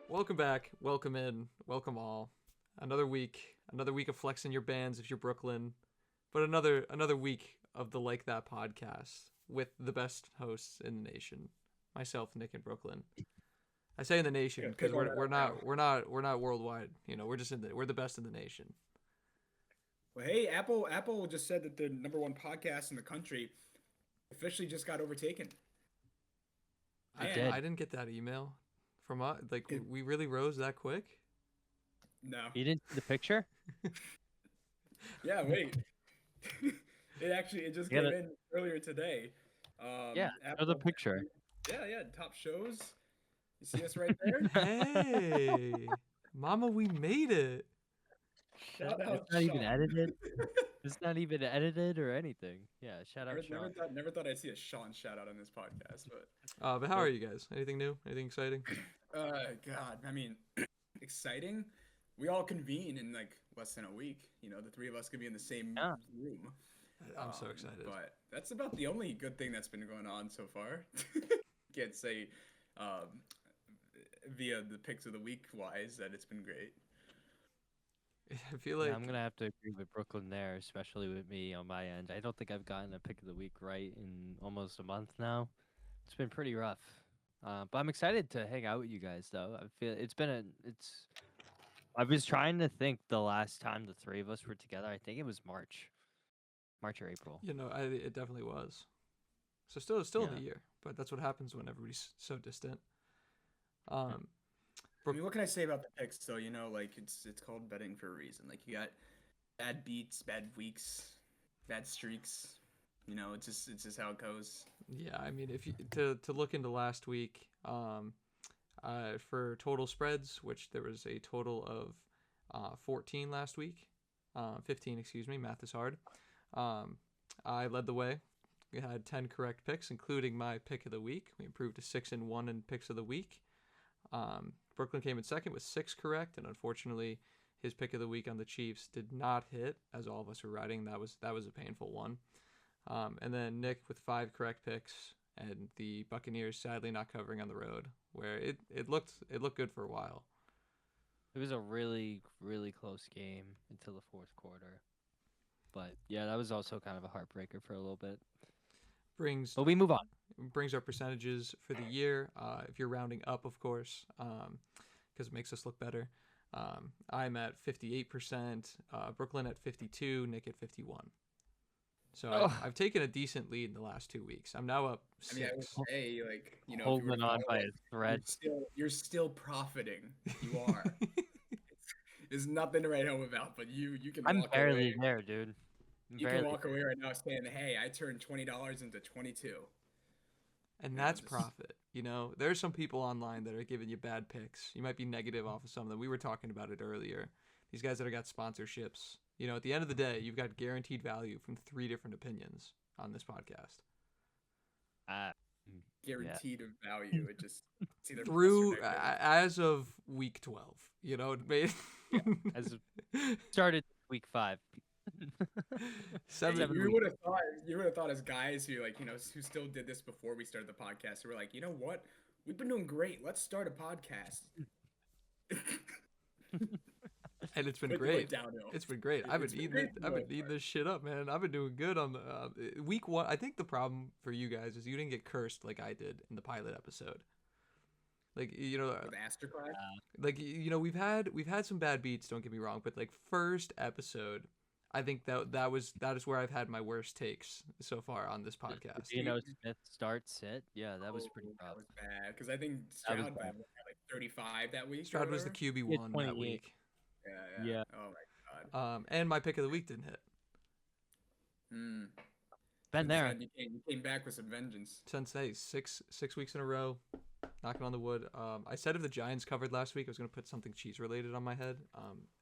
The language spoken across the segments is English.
Welcome back. Welcome in. Welcome all. Another week. Another week of flexing your bands if you're Brooklyn. But another week of the Like That podcast with the best hosts in the nation. Myself, Nick, and Brooklyn. I say in the nation because we're not worldwide. We're the best in the nation. Well, hey, Apple just said that the number one podcast in the country officially just got overtaken. I Man, didn't get that email from It- we really rose that quick. no. You didn't see the picture? Yeah, wait. It just You came gotta- in earlier today. Yeah, show the picture. Yeah, top shows. You see us right there? Hey, Mama, we made it. Shout out, It's not even Sean. edited. It's not even edited or anything. Yeah, shout out Never Sean. never thought I'd see a Sean shout out on this podcast, but But how are you guys? Anything new? Anything exciting? God, I mean, exciting. We all convene in like less than a week. You know, the three of us could be in the same Yeah. room. I'm so excited. But that's about the only good thing that's been going on so far. Can't say via the picks of the week wise that it's been great. I feel Yeah, like I'm gonna have to agree with Brooklyn there, especially with me on my end. I don't think I've gotten a pick of the week right in almost a month now. It's been pretty rough. But I'm excited to hang out with you guys, though. I feel it's. I was trying to think the last time the three of us were together. I think it was March or April. it definitely was. So still in Yeah. the year, but that's what happens when everybody's so distant. I mean, what can I say about the picks though? You know, like it's called betting for a reason. Like you got bad beats, bad weeks, bad streaks. You know, it's just how it goes. Yeah, I mean, if you to look into last week, for total spreads, which there was a total of 14 last week, 15, excuse me, math is hard. I led the way. We had 10 correct picks, including my pick of the week. We improved to 6-1 in picks of the week. Brooklyn came in second with 6 correct, and unfortunately, his pick of the week on the Chiefs did not hit, as all of us were riding. That was a painful one. And then Nick with 5 correct picks, and the Buccaneers sadly not covering on the road, where it looked good for a while. It was a really, really close game until the fourth quarter. But yeah, that was also kind of a heartbreaker for a little bit. But we move on. Brings our percentages for the year. If you're rounding up, of course, because it makes us look better. I'm at 58%, Brooklyn at 52%, Nick at 51%. So I've taken a decent lead in the last 2 weeks. I'm now up 6. I mean, I would say, like, you know, if you Holding were to on by follow, a thread. you're still profiting. You are. There's nothing to write home about, but you can. I'm walk barely away. there, dude. I'm You barely can walk away right now saying, "Hey, I turned $20 into 22." And Yeah, that's just- profit. You know, there's some people online that are giving you bad picks. You might be negative off of some of them. We were talking about it earlier. These guys that have got sponsorships. You know, at the end of the day, you've got guaranteed value from 3 different opinions on this podcast. Guaranteed of value. It just it's either plus or Through negative. as of week 12, you know, it made as of- started week 5. seven. You would have thought as guys who like who still did this before we started the podcast. Who were like, you know what? We've been doing great. Let's start a podcast. And it's been Quickly great. went downhill. It's been great. I've It's been been eating. great I've for been the eating this shit up, man. I've been doing good on the week 1. I think the problem for you guys is you didn't get cursed like I did in the pilot episode. Like With Asterclass. like we've had some bad beats. Don't get me wrong, but like first episode, I think that is where I've had my worst takes so far on this podcast. Smith start sit. Yeah, that was pretty That rough. was bad because I think That was Stroud bad. had like 35 that week. or Stroud was the whatever. QB He had one that 28. week. Yeah. Yeah. Oh my god. And my pick of the week didn't hit. Mm. Been there. Instead, you came back with some vengeance. Sensei, 6 weeks in a row, knocking on the wood. I said if the Giants covered last week, I was gonna put something cheese related on my head.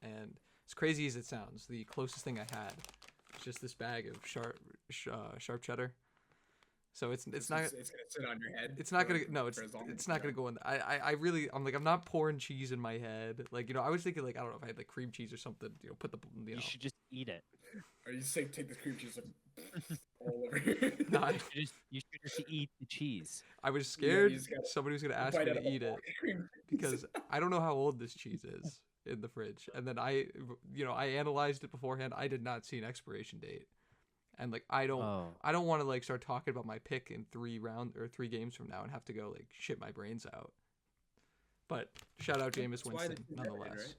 And as crazy as it sounds, the closest thing I had was just this bag of sharp cheddar. So it's not It's gonna sit on your head. it's not for, gonna no for as long it's as not you gonna go in. I'm like I'm not pouring cheese in my head. Like I was thinking like I don't know if I had like cream cheese or something. Put the You should just eat it. Or you say take the cream cheese like all over. No, You should just eat the cheese. I was Yeah, scared you just gotta somebody was gonna ask bite me out to of a eat it block of cream cheese. because I don't know how old this cheese is in the fridge. And then I analyzed it beforehand. I did not see an expiration date. And like I don't Oh, want to like start talking about my pick in 3 games from now and have to go like shit my brains out. But shout out Jameis That's why the Winston team's edited, nonetheless. right?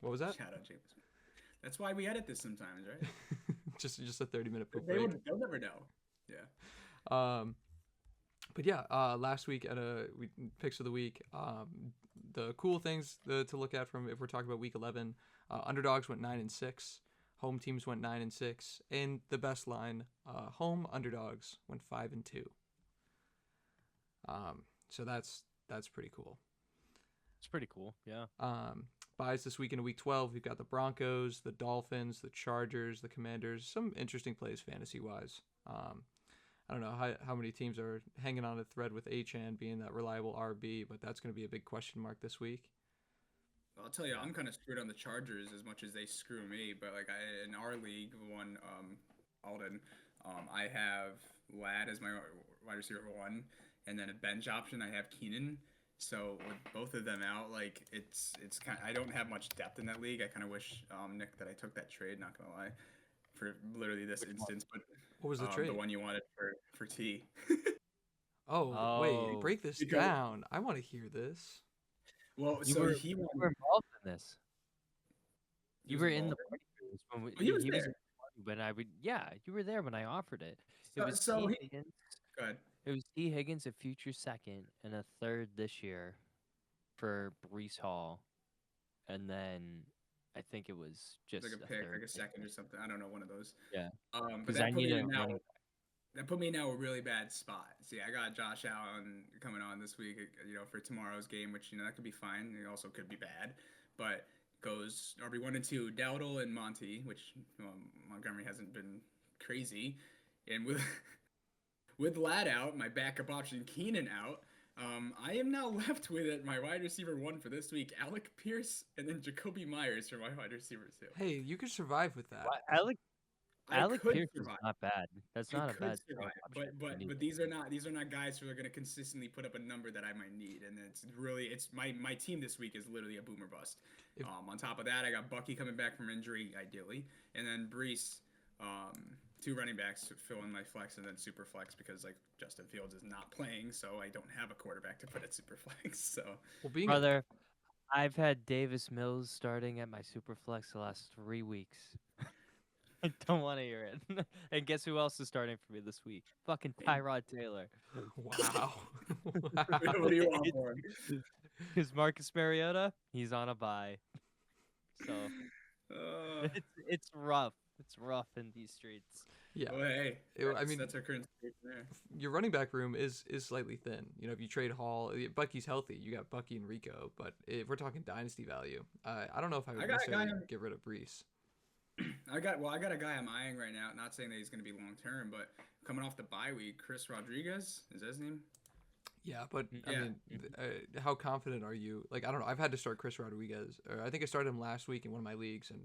What was that? Shout out James. That's why we edit this sometimes, right? just a 30-minute poop They'll break. never know. Yeah. But yeah, last week at picks of the week, the cool things to look at from if we're talking about week 11, underdogs went 9-6, home teams went 9-6, and the best line, home underdogs went 5-2. So that's pretty cool. it's pretty cool. Yeah. Buys this week in week 12. We've got the Broncos, the Dolphins, the Chargers, the Commanders. Some interesting plays fantasy wise. I don't know how many teams are hanging on a thread with Achan being that reliable RB, but that's going to be a big question mark this week. I'll tell you, I'm kind of screwed on the Chargers as much as they screw me. But like in our league, Alden, I have Ladd as my wide receiver 1, and then a bench option I have Keenan. So with both of them out, like it's kind. I don't have much depth in that league. I kind of wish Nick that I took that trade. Not gonna lie, for literally this instance. But What was the trade? The one you wanted for T. Wait, break this down. I want to hear this. Well, You so were involved in this. You were in the party when we, he was he there. when I would. Yeah, you were there when I offered it. It was So T. he- Higgins. Go ahead. It was T. Higgins, a future second, and a third this year for Brees Hall, and then I think it was just Like a pick, third like a second or something. I don't know, one of those. Yeah. But Because I that put need me a in now. running That put me now a really bad spot. See, I got Josh Allen coming on this week, for tomorrow's game, which that could be fine. It also could be bad, but goes RB1 and 2, Dowdle and Monty, which Montgomery hasn't been crazy, and with with Ladd out, my backup option Keenan out. I am now left with my wide receiver 1 for this week, Alec Pierce, and then Jacoby Myers for my wide receiver 2. Hey, you could survive with that. Alec could Pierce is survive. not bad. That's I not a could bad survive, option if you need but these are not guys who are going to consistently put up a number that I might need, and it's my team this week is literally a boomer bust. On top of that, I got Bucky coming back from injury, ideally, and then Brees, 2 running backs to fill in my flex, and then super flex because like Justin Fields is not playing, so I don't have a quarterback to put at super flex. So Brother, I've had Davis Mills starting at my super flex the last 3 weeks. I don't want to hear it. And guess who else is starting for me this week? Fucking Tyrod Taylor. Wow. what do you want for him? Because Marcus Mariota, he's on a bye. So it's rough. It's rough in these streets. Yeah. Well, hey, that's our current situation there. Your running back room is slightly thin. If you trade Hall, Bucky's healthy. You got Bucky and Rico, but if we're talking dynasty value, I don't know if I would necessarily get rid of Brees. I got a guy I'm eyeing right now. Not saying that he's going to be long term, but coming off the bye week, Chris Rodriguez is that his name? Yeah, but I mean, how confident are you? Like, I don't know. I've had to start Chris Rodriguez, or I think I started him last week in one of my leagues, and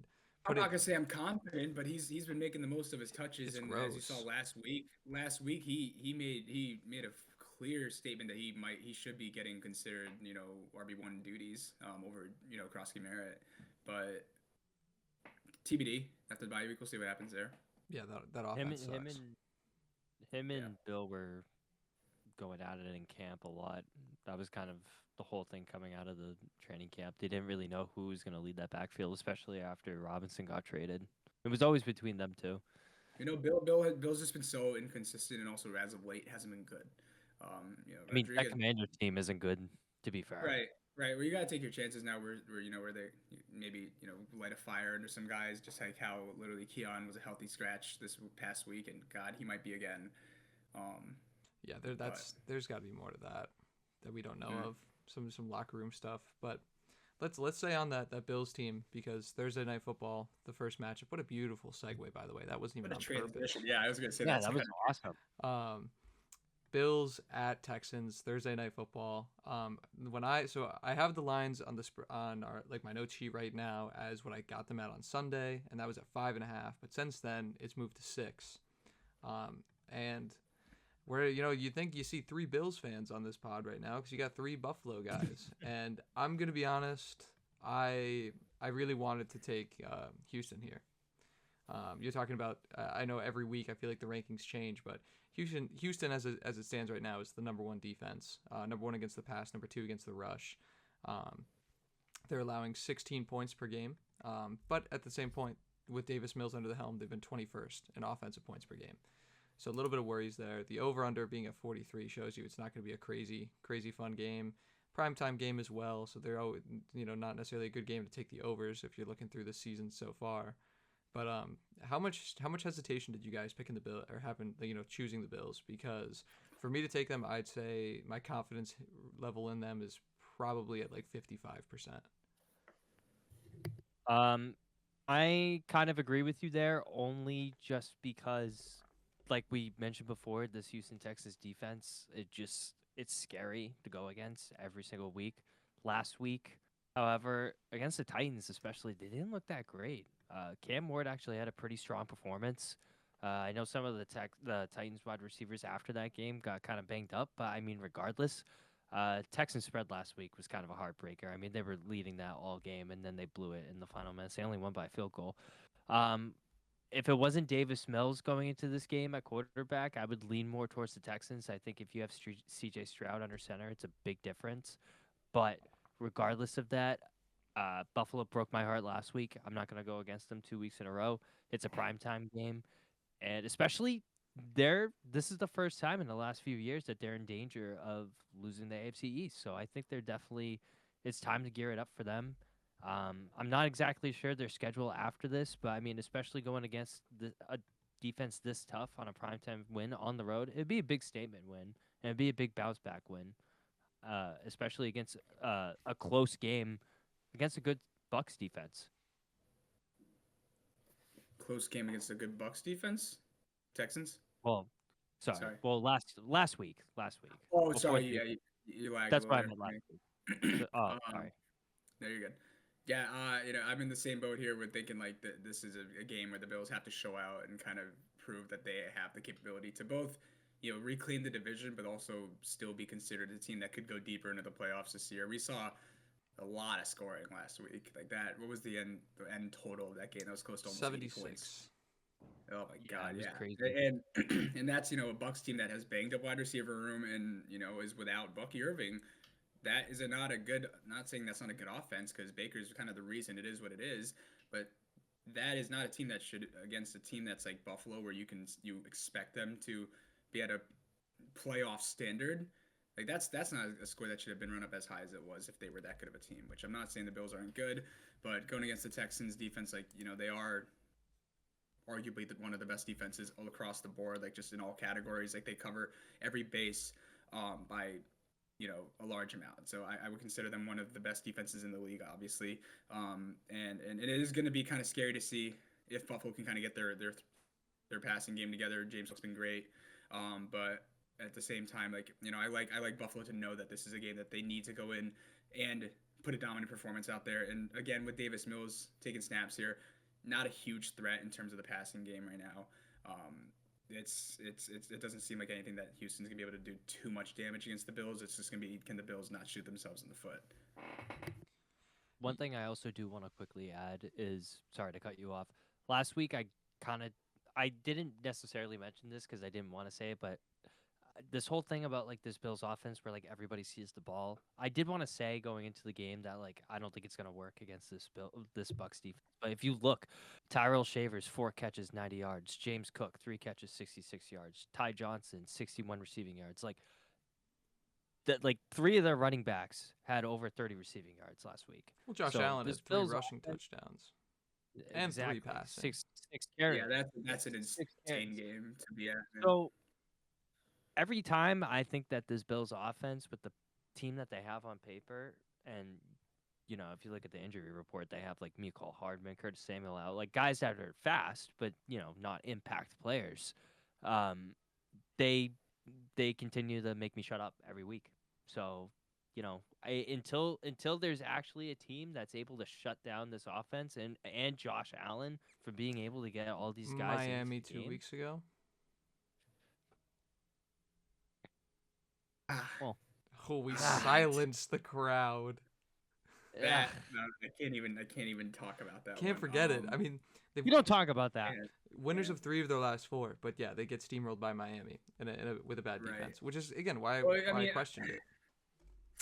I'm not gonna say I'm confident, but he's been making the most of his touches, and gross. as you saw last week he made a clear statement that he should be getting considered RB1 duties over Krosky Merritt, but TBD after the bye week we'll see what happens there. Yeah, that offense sucks. Him and Bill were going at it in camp a lot. That was kind of the whole thing coming out of the training camp. They didn't really know who was going to lead that backfield, especially after Robinson got traded. It was always between them two. Bill's just been so inconsistent, and also as of late hasn't been good. I mean, that Commanders team isn't good, to be fair. Right. Well, you gotta take your chances now. Where they maybe light a fire under some guys, just like how literally Keon was a healthy scratch this past week, and God, he might be again. Yeah, there's got to be more to that we don't know of. Some locker room stuff, but let's stay on that Bills team, because Thursday Night Football, the first matchup. What a beautiful segue, by the way. That wasn't even on purpose. Yeah, I was gonna say that was awesome. Bills at Texans, Thursday Night Football. I have the lines on our my note sheet right now as what I got them at on Sunday, and that was at 5.5. But since then, it's moved to 6. And where you think you see 3 Bills fans on this pod right now because you got 3 Buffalo guys, and I'm gonna be honest, I really wanted to take Houston here. You're talking about I know every week I feel like the rankings change, but Houston as it stands right now is the number 1 defense, number 1 against the pass, number 2 against the rush. Um, they're allowing 16 points per game, but at the same point, with Davis Mills under the helm, they've been 21st in offensive points per game. So a little bit of worries there. The over/under being at 43 shows you it's not going to be a crazy fun game. Primetime game as well, so they're not necessarily a good game to take the overs if you're looking through the season so far. But how much hesitation did you guys picking the bill or having choosing the Bills? Because for me to take them, I'd say my confidence level in them is probably at like 55%. I kind of agree with you there, only just because, like we mentioned before, this Houston Texas defense, it's scary to go against every single week. Last week, however, against the Titans especially, they didn't look that great. Cam Ward actually had a pretty strong performance. I know some of the Titans wide receivers after that game got kind of banged up, but I mean, regardless, Texans spread last week was kind of a heartbreaker. I mean, they were leading that all game, and then they blew it in the final minutes. They only won by a field goal. Um, if it wasn't Davis Mills going into this game at quarterback, I would lean more towards the Texans. I think if you have C.J. Stroud under center, it's a big difference. But regardless of that, Buffalo broke my heart last week. I'm not going to go against them 2 weeks in a row. It's a primetime game, and especially this is the first time in the last few years that they're in danger of losing the AFC East. So I think it's time to gear it up for them. I'm not exactly sure their schedule after this, but I mean, especially going against a defense this tough on a primetime win on the road, it'd be a big statement win, and it'd be a big bounce back win, especially against a close game against a good Bucks defense. Close game against a good Bucks defense. Texans. Well, sorry. Well, last week. Oh, Before sorry. Yeah, you lagged that's a why I little meant last week. there. Sorry. No, you're good. Yeah, I'm in the same boat here with thinking like this is a game where the Bills have to show out and kind of prove that they have the capability to both, reclaim the division, but also still be considered a team that could go deeper into the playoffs this year. We saw a lot of scoring last week, like that. What was the end total of that game? That was close to almost 76 80 points. Oh my God, it was yeah. crazy. And that's a Bucks team that has banged up wide receiver room and is without Bucky Irving. That is not a good. Not saying that's not a good offense because Baker's kind of the reason it is what it is, but that is not a team that should against a team that's like Buffalo where you expect them to be at a playoff standard. Like that's not a score that should have been run up as high as it was if they were that good of a team. Which I'm not saying the Bills aren't good, but going against the Texans defense, like they are arguably one of the best defenses all across the board, like just in all categories. Like they cover every base by a large amount. So I would consider them one of the best defenses in the league, obviously. And it is going to be kind of scary to see if Buffalo can kind of get their passing game together. James has been great, but at the same time, like I like Buffalo to know that this is a game that they need to go in and put a dominant performance out there. And again, with Davis Mills taking snaps here, not a huge threat in terms of the passing game right now. It doesn't seem like anything that Houston's gonna be able to do too much damage against the Bills. It's just gonna be, can the Bills not shoot themselves in the foot? One thing I also do want to quickly add is, sorry to cut you off. Last week, I didn't necessarily mention this because I didn't want to say it, but this whole thing about like this Bills offense where like everybody sees the ball, I did want to say going into the game that like I don't think it's gonna work against this Bucks defense. But if you look, Tyrell Shavers 4 catches 90 yards, James Cook 3 catches 66 yards, Ty Johnson 61 receiving yards. Like 3 of their running backs had over 30 receiving yards last week. Well, Josh So Allen this had 3 Bills rushing offense- touchdowns and 3 exactly passing. six carries. Yeah, that's an Six insane carries. game to be at. So every time I think that this Bills offense with the team that they have on paper, and if you look at the injury report, they have like Mecole Hardman, Curtis Samuel out, like guys that are fast, but not impact players. They continue to make me shut up every week. So until there's actually a team that's able to shut down this offense and Josh Allen for being able to get all these guys. Miami into the 2 game, weeks ago. Ah, Well, Oh, we Ah, silenced the crowd. yeah. no, I can't even talk about that Can't one. forget it. I mean, they've You don't talk about that. Man, winners man, of 3 of their last 4, but yeah, they get steamrolled by Miami with a bad right. defense, which is again why Well, I I mean, questioned it.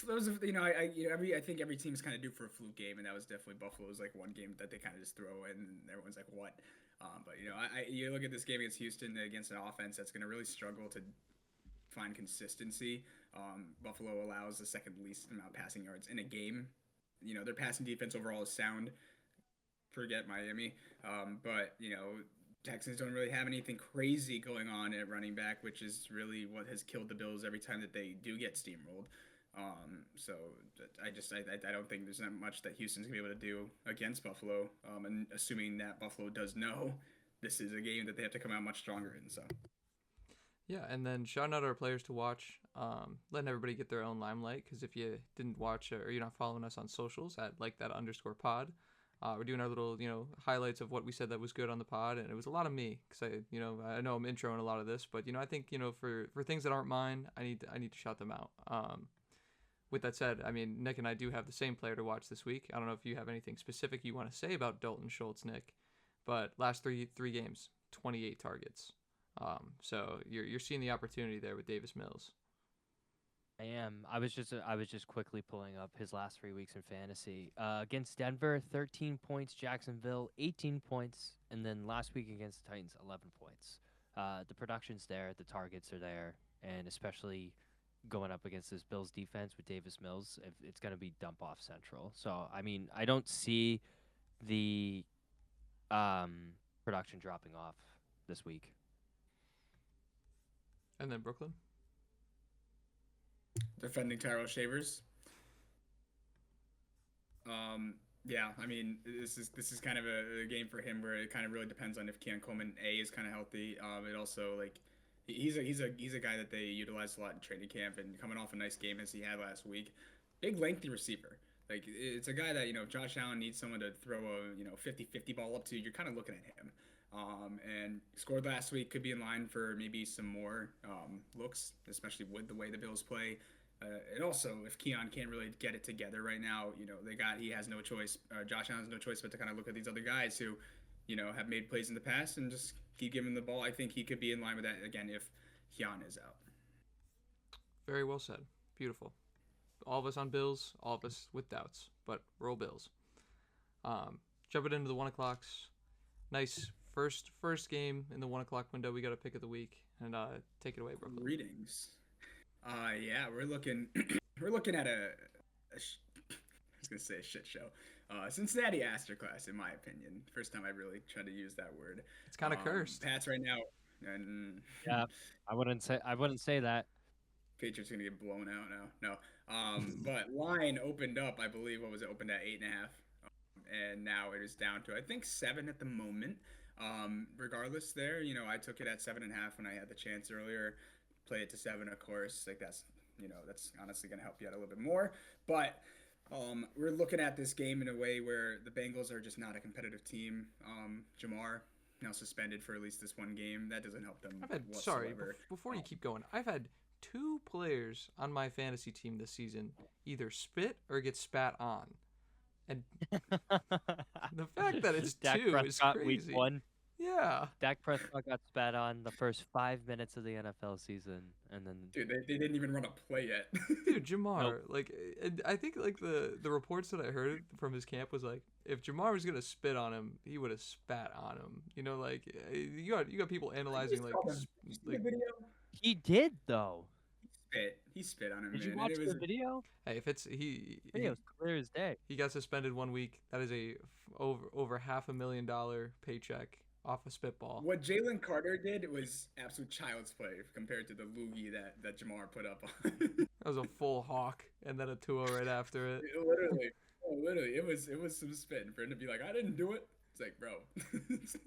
those of I think every team's kind of due for a fluke game, and that was definitely Buffalo's like one game that they kind of just throw in, and everyone's like, what? But you look at this game against Houston against an offense that's going to really struggle to find consistency. Buffalo allows the second least amount of passing yards in a game. Their passing defense overall is sound. Forget Miami, but Texans don't really have anything crazy going on at running back, which is really what has killed the Bills every time that they do get steamrolled. So I don't think there's not much that Houston's gonna be able to do against Buffalo. And assuming that Buffalo does know this is a game that they have to come out much stronger in. So Yeah, and then shouting out our players to watch, letting everybody get their own limelight. Because if you didn't watch or you're not following us on socials at like that underscore pod, we're doing our little highlights of what we said that was good on the pod, and it was a lot of me because I know I'm introing a lot of this, but I think for things that aren't mine, I need to shout them out. With that said, I mean Nick and I do have the same player to watch this week. I don't know if you have anything specific you want to say about Dalton Schultz, Nick, but last three games, 28 targets. So you're seeing the opportunity there with Davis Mills. I am. I was just quickly pulling up his last 3 weeks in fantasy. Against Denver, 13 points. Jacksonville, 18 points, and then last week against the Titans, 11 points. The production's there, the targets are there, and especially going up against this Bills defense with Davis Mills, it's going to be dump off central. So I mean, I don't see the production dropping off this week. And then Brooklyn. defending Tyrell Shavers. Yeah, I mean, this is kind of a game for him where it kind of really depends on if Keon Coleman is kind of healthy. It also like he's a guy that they utilized a lot in training camp and coming off a nice game as he had last week. Big lengthy receiver. Like it's a guy that if Josh Allen needs someone to throw a 50-50 ball up to, you're kind of looking at him. And scored last week, could be in line for maybe some more looks, especially with the way the Bills play. And also, if Keon can't really get it together right now, he has no choice. Josh Allen has no choice but to kind of look at these other guys who, have made plays in the past and just keep giving the ball. I think he could be in line with that again if Keon is out. Very well said. Beautiful. All of us on Bills, all of us with doubts, but roll Bills. Jumping into the 1 o'clocks. Nice first game in the 1 o'clock window. We got a pick of the week, and take it away, Brooklyn. Greetings. Yeah, we're looking we're looking at I was gonna say a shit show. Cincinnati Masterclass, in my opinion. First time I really tried to use that word. It's kind of cursed. Pats right now, and Yeah, I wouldn't say that. Patriots gonna get blown out now. No, but line opened up. I believe what was it? Opened at 8.5, and now it is down to I think 7 at the moment. Regardless, there, I took it at 7.5 when I had the chance earlier. Play it to 7, of course. Like that's honestly gonna help you out a little bit more. But we're looking at this game in a way where the Bengals are just not a competitive team. Jamar now suspended for at least this one game. That doesn't help them whatsoever. Before you keep going, I've had 2 players on my fantasy team this season either spit or get spat on. And the fact that it's Dak 2 is Prescott, crazy. Week 1. Yeah. Dak Prescott got spat on the first 5 minutes of the NFL season, and then Dude, they didn't even run a play yet. Dude, Jamar, Nope. like, I think like the reports that I heard from his camp was like, if Jamar was gonna spit on him, he would have spat on him. Like you got people analyzing like, The video. he did though. He spit on him. Did you man, watch and it was, the video? hey, if it's Video's clear as day. he got suspended 1 week. That is over $500,000 paycheck off a spitball. What Jalen Carter did was absolute child's play compared to the loogie that Jamar put up on. That was a full hawk and then a 2-0 right after it. Literally, it was some spitting for him to be like, I didn't do it. It's like, bro,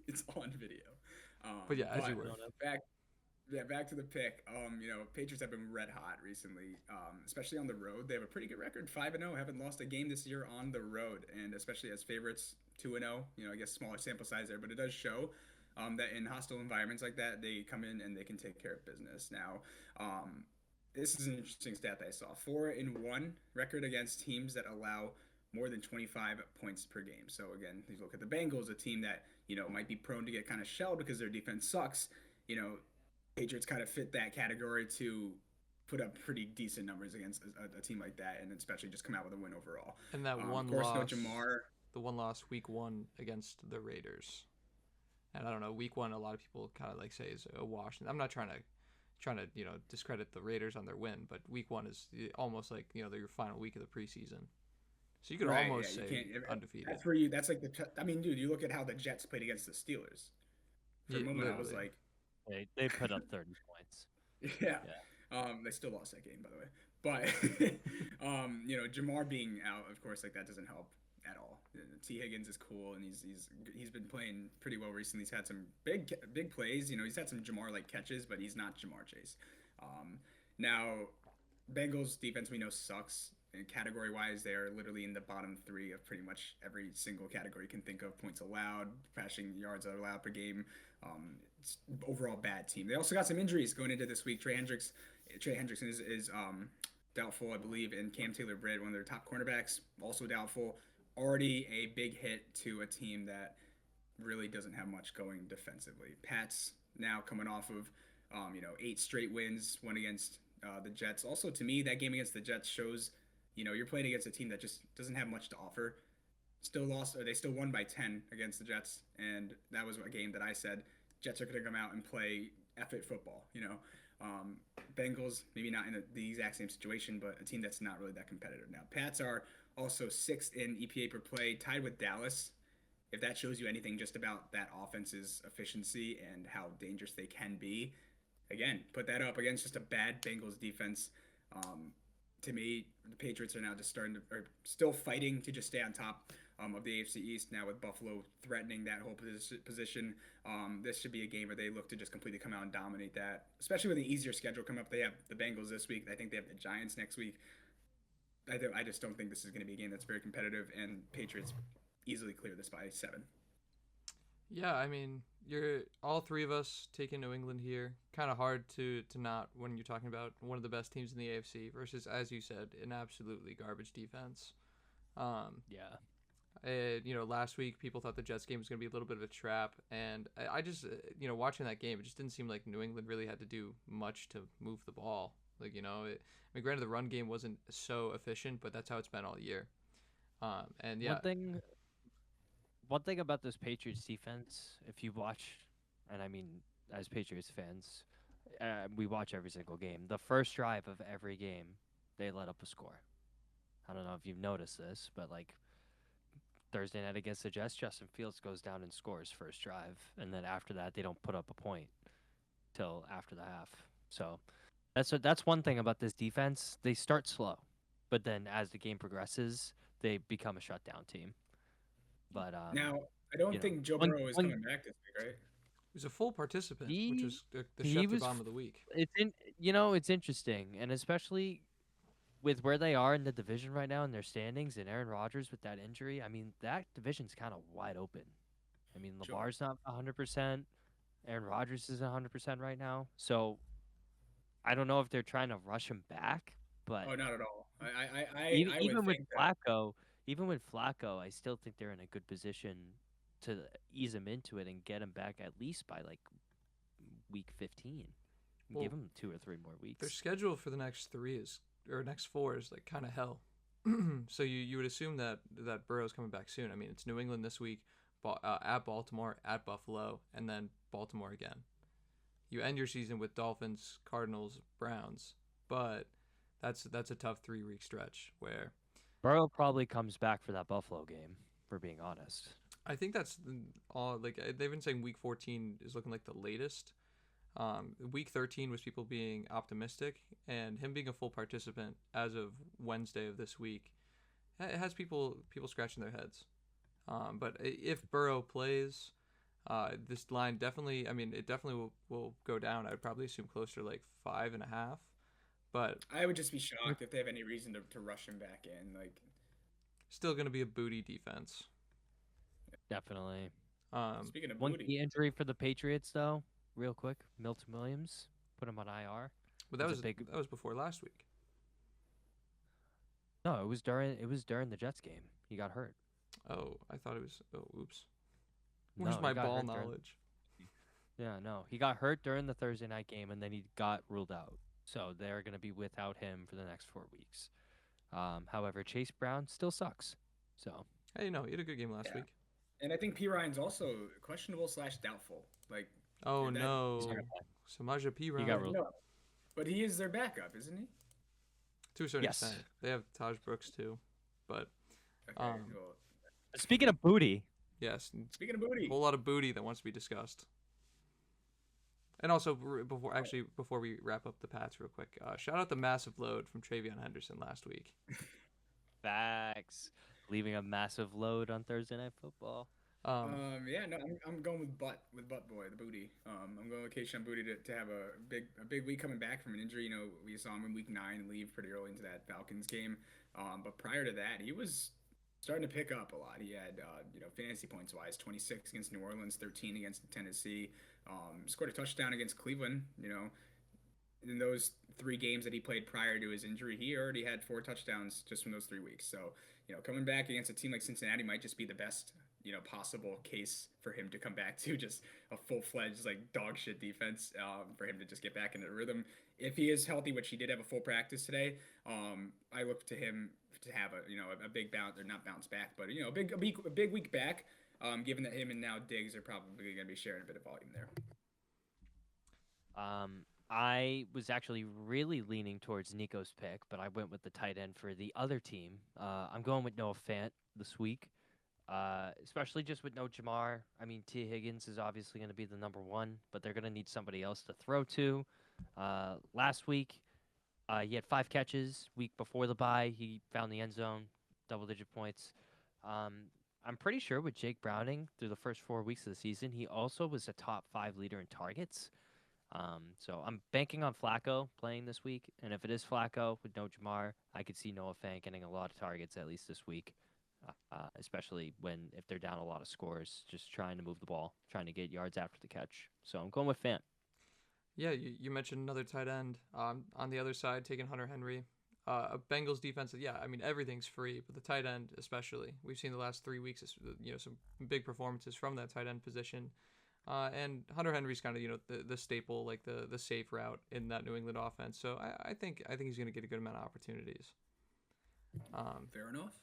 it's on video. But yeah, as you were. Back to the pick. Patriots have been red hot recently, especially on the road. They have a pretty good record, 5-0. Haven't lost a game this year on the road, and especially as favorites, 2-0. I guess smaller sample size there, but it does show that in hostile environments like that, they come in and they can take care of business. Now, this is an interesting stat that I saw. 4-1 record against teams that allow more than 25 points per game. So again, if you look at the Bengals, a team that might be prone to get kind of shelled because their defense sucks. You know, Patriots kind of fit that category to put up pretty decent numbers against a team like that, and especially just come out with a win overall. And that Of one course, no loss, Jamar. the one loss week 1 against the Raiders. And I don't know, week 1 a lot of people kind of like say is a wash. I'm not trying to discredit the Raiders on their win, but week 1 is almost like they're your final week of the preseason. So you could Right, almost yeah, you say can't. undefeated. That's where you. That's like the. I mean, dude, you look at how the Jets played against the Steelers. For a Yeah, moment, I was literally. like, They put up 30 points. yeah. Yeah. They still lost that game, by the way. But Jamar being out, of course, like that doesn't help at all. T. Higgins is cool, and he's been playing pretty well recently. He's had some big plays. He's had some Jamar like catches, but he's not Jamar Chase. Now, Bengals defense we know sucks. And category wise, they are literally in the bottom 3 of pretty much every single category you can think of. Points allowed, passing yards allowed per game. It's overall bad team. They also got some injuries going into this week. Trey Hendrickson is doubtful, I believe, and Cam Taylor-Britt, one of their top cornerbacks, also doubtful. Already a big hit to a team that really doesn't have much going defensively. Pats now coming off of 8 straight wins, one against the Jets. Also, to me, that game against the Jets shows you're playing against a team that just doesn't have much to offer. Still lost, or they still won by 10 against the Jets, and that was a game that I said Jets are going to come out and play effort football. Bengals maybe not in the exact same situation, but a team that's not really that competitive now. Pats are also 6th in EPA per play, tied with Dallas. If that shows you anything just about that offense's efficiency and how dangerous they can be, again, put that up against just a bad Bengals defense. To me, the Patriots are now just still fighting to just stay on top of the AFC East now with Buffalo threatening that whole position. This should be a game where they look to just completely come out and dominate that, especially with an easier schedule coming up. They have the Bengals this week. I think they have the Giants next week. I just don't think this is going to be a game that's very competitive, and Patriots easily clear this by 7. Yeah, I mean, you're all 3 of us taking New England here. Kind of hard to not when you're talking about one of the best teams in the AFC versus, as you said, an absolutely garbage defense. Yeah. Last week people thought the Jets game was going to be a little bit of a trap, and I just, watching that game, it just didn't seem like New England really had to do much to move the ball. Like, I mean, granted the run game wasn't so efficient, but that's how it's been all year. And yeah, One thing about this Patriots defense, if you watch, and I mean, as Patriots fans, we watch every single game. The first drive of every game, they let up a score. I don't know if you've noticed this, but like Thursday night against the Jets, Justin Fields goes down and scores first drive, and then after that, they don't put up a point till after the half. So that's one thing about this defense. They start slow, but then as the game progresses, they become a shutdown team. But Now, I don't think Joe Burrow is coming back this week, right? he was a full participant, which he was the he Schefter was bomb of the week. it's interesting, and especially with where they are in the division right now in their standings, and Aaron Rodgers with that injury. I mean, that division's kind of wide open. I mean, Sure. Lamar's not 100%. Aaron Rodgers isn't 100% right now. So I don't know if they're trying to rush him back, but Oh, not at all. even I would even with think that. Flacco, I still think they're in a good position to ease him into it and get him back at least by like week 15. Well, Give him 2 or 3 more their weeks. schedule for the next 4 is like kind of hell. So you would assume that Burrow's coming back soon. I mean, it's New England this week, at Baltimore, at Buffalo, and then Baltimore again. You end your season with Dolphins, Cardinals, Browns, but that's a tough 3-week stretch where Burrow probably comes back for that Buffalo game, for being honest. I think that's all. Like they've been saying, week 14 is looking like the latest. Week 13 was people being optimistic, and him being a full participant as of Wednesday of this week, it has people scratching their heads. But if Burrow plays, this line definitely, I mean, it definitely will go down. I would probably assume closer to like 5.5. But I would just be shocked if they have any reason to rush him back in. Like, still going to be a booty defense. Definitely. speaking of One booty, key injury for the Patriots, though, real quick, Milton Williams, put him on IR. But It was a big. that was before last week. No, it was during the Jets game. He got hurt. Oh, I thought it was. Oh, oops. Where's No, he my got ball hurt during. knowledge? Yeah, no, he got hurt during the Thursday night game, and then he got ruled out. So they're going to be without him for the next 4 weeks. However, Chase Brown still sucks. So Hey, no, he had a good game last Yeah. week. And I think P Ryan's also questionable / doubtful. Like Oh that. he's not no, gonna play. Samaja P. He got Ryan. ruled. No, but he is their backup, isn't he? To a certain Yes. extent, they have Taj Brooks too, but Okay. Um, Speaking of booty, yes, Speaking of a booty, whole lot of booty that wants to be discussed. And also, before we wrap up the Pats real quick, shout out the massive load from Travion Henderson last week. facts. Leaving a massive load on Thursday Night Football. yeah, no, I'm going with butt boy, the booty. I'm going with Keishawn Booty to have a big week coming back from an injury. You know, we saw him in week 9 leave pretty early into that Falcons game. But prior to that, he was starting to pick up a lot. He had fantasy points wise, 26 against New Orleans, 13 against Tennessee. Scored a touchdown against Cleveland. You know, in those 3 games that he played prior to his injury, he already had 4 touchdowns just from those 3 weeks. So, coming back against a team like Cincinnati might just be the best, possible case for him to come back to just a full-fledged like dog shit defense, for him to just get back into the rhythm. If he is healthy, which he did have a full practice today, I look to him to have a big bounce, or not bounce back, but a big week back. Given that him and now Diggs are probably going to be sharing a bit of volume there. I was actually really leaning towards Nico's pick, but I went with the tight end for the other team. I'm going with Noah Fant this week, especially just with no Jamar. I mean, T. Higgins is obviously going to be the number 1, but they're going to need somebody else to throw to. Last week, he had 5 catches. Week before the bye, he found the end zone, double-digit points. I'm pretty sure with Jake Browning through the first 4 weeks of the season, he also was a top 5 leader in targets. So I'm banking on Flacco playing this week, and if it is Flacco with no Jamar, I could see Noah Fant getting a lot of targets at least this week, especially if they're down a lot of scores, just trying to move the ball, trying to get yards after the catch. So I'm going with Fant. Yeah, you mentioned another tight end. On the other side, taking Hunter Henry. A Bengals defense, yeah, I mean, everything's free, but the tight end especially. We've seen the last 3 weeks, some big performances from that tight end position. And Hunter Henry's kind of the staple, like the safe route in that New England offense. So I think he's going to get a good amount of opportunities. Fair enough.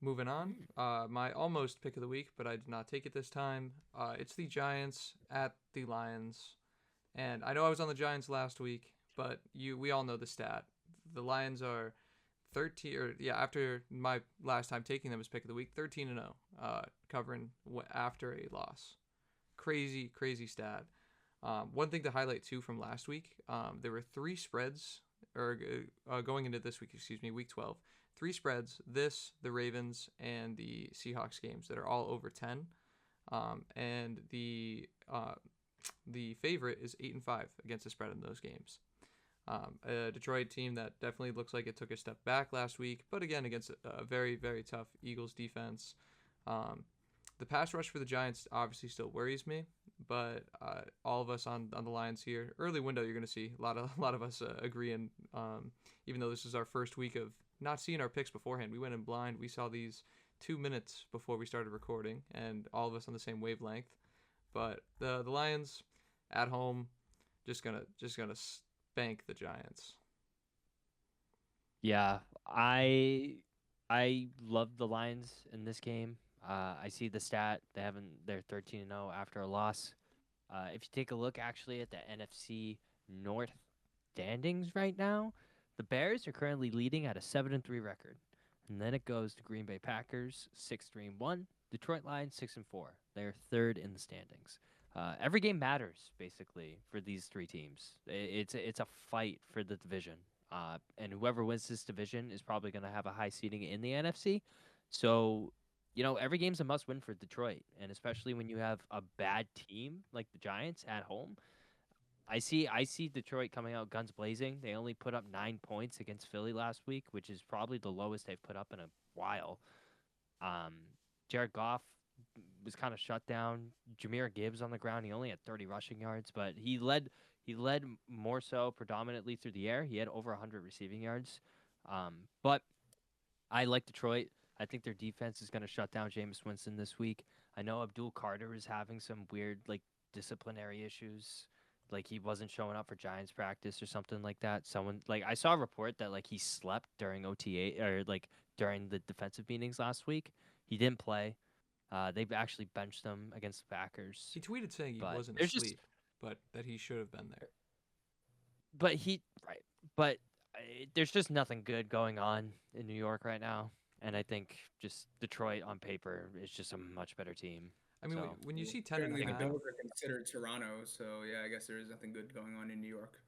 Moving on, my almost pick of the week, but I did not take it this time. It's the Giants at the Lions, and I know I was on the Giants last week, but we all know the stat. The Lions are 13, or yeah, after my last time taking them as pick of the week, 13-0, covering after a loss. Crazy stat. One thing to highlight too from last week, there were 3 spreads, or going into this week, week 12, 3 spreads. The Ravens, and the Seahawks games that are all over 10, and the favorite is 8-5 against the spread in those games. A Detroit team that definitely looks like it took a step back last week, but again against a very, very tough Eagles defense. The pass rush for the Giants obviously still worries me, but all of us on the Lions here, early window, you're going to see a lot of us agreeing. Even though this is our first week of not seeing our picks beforehand, we went in blind. We saw these 2 minutes before we started recording, and all of us on the same wavelength. But the Lions at home, just gonna spank the Giants. Yeah, I love the Lions in this game. I see the stat. They're 13-0 after a loss. If you take a look actually at the NFC North standings right now, the Bears are currently leading at a 7-3 record. And then it goes to Green Bay Packers 6-3-1, Detroit Lions 6-4. They're third in the standings. Every game matters basically for these 3 teams. It's a fight for the division. And whoever wins this division is probably going to have a high seeding in the NFC. So, every game's a must-win for Detroit, and especially when you have a bad team like the Giants at home. I see Detroit coming out guns blazing. They only put up 9 points against Philly last week, which is probably the lowest they've put up in a while. Jared Goff was kind of shut down. Jahmyr Gibbs on the ground. He only had 30 rushing yards, but he led He led more so predominantly through the air. He had over 100 receiving yards. But I like Detroit. I think their defense is going to shut down Jameis Winston this week. I know Abdul Carter is having some weird like disciplinary issues. Like he wasn't showing up for Giants practice or something like that. Someone like I saw a report that like he slept during OTA or like during the defensive meetings last week. He didn't play. They've actually benched him against the Packers. He tweeted saying he But wasn't there's just asleep, but that he should have been there. but he right. But there's just nothing good going on in New York right now, and I think just Detroit on paper is just a much better team. I mean, So when you see 10 and Apparently, a the half, Bills are considered Toronto, so yeah, I guess there is nothing good going on in New York.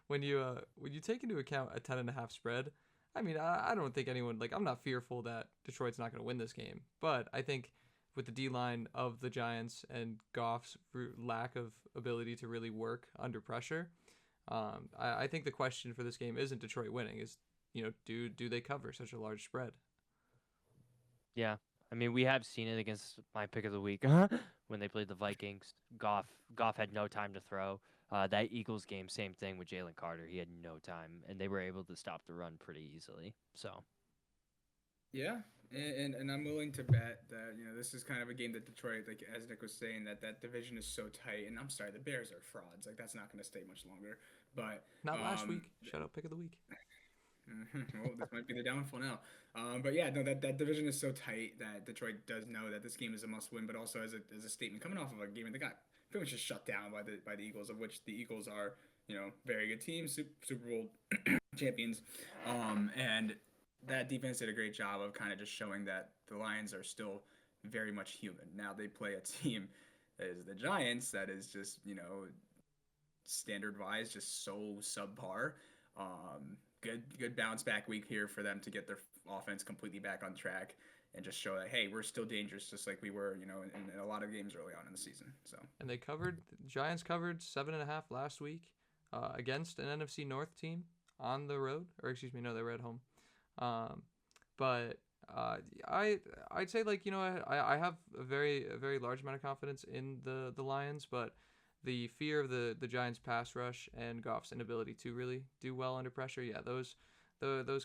when you take into account a 10.5 spread, I mean, I don't think anyone like I'm not fearful that Detroit's not going to win this game, but I think with the D line of the Giants and Goff's lack of ability to really work under pressure, I think the question for this game isn't Detroit winning, is do they cover such a large spread? yeah, I mean we have seen it against my pick of the week when they played the Vikings. Goff had no time to throw. That Eagles game, same thing with Jalen Carter. He had no time, and they were able to stop the run pretty easily. So Yeah, and I'm willing to bet that this is kind of a game that Detroit, like as Nick was saying, that division is so tight. And I'm sorry, the Bears are frauds. Like that's not going to stay much longer. But Not last week. Shout out pick of the week. well, this might be the downfall now. But yeah, no, that division is so tight that Detroit does know that this game is a must win. But also as a statement coming off of a game that got pretty much just shut down by the Eagles, of which the Eagles are very good team, Super Bowl champions, and that defense did a great job of kind of just showing that the Lions are still very much human. Now they play a team that is the Giants that is just standard wise just so subpar. Good bounce back week here for them to get their offense completely back on track and just show that hey, we're still dangerous just like we were in a lot of games early on in the season. So And the Giants covered 7.5 last week against an NFC North team on the road, or excuse me, no, they were at home. But I'd say like I have a very large amount of confidence in the Lions, but the fear of the Giants pass rush and Goff's inability to really do well under pressure, yeah, those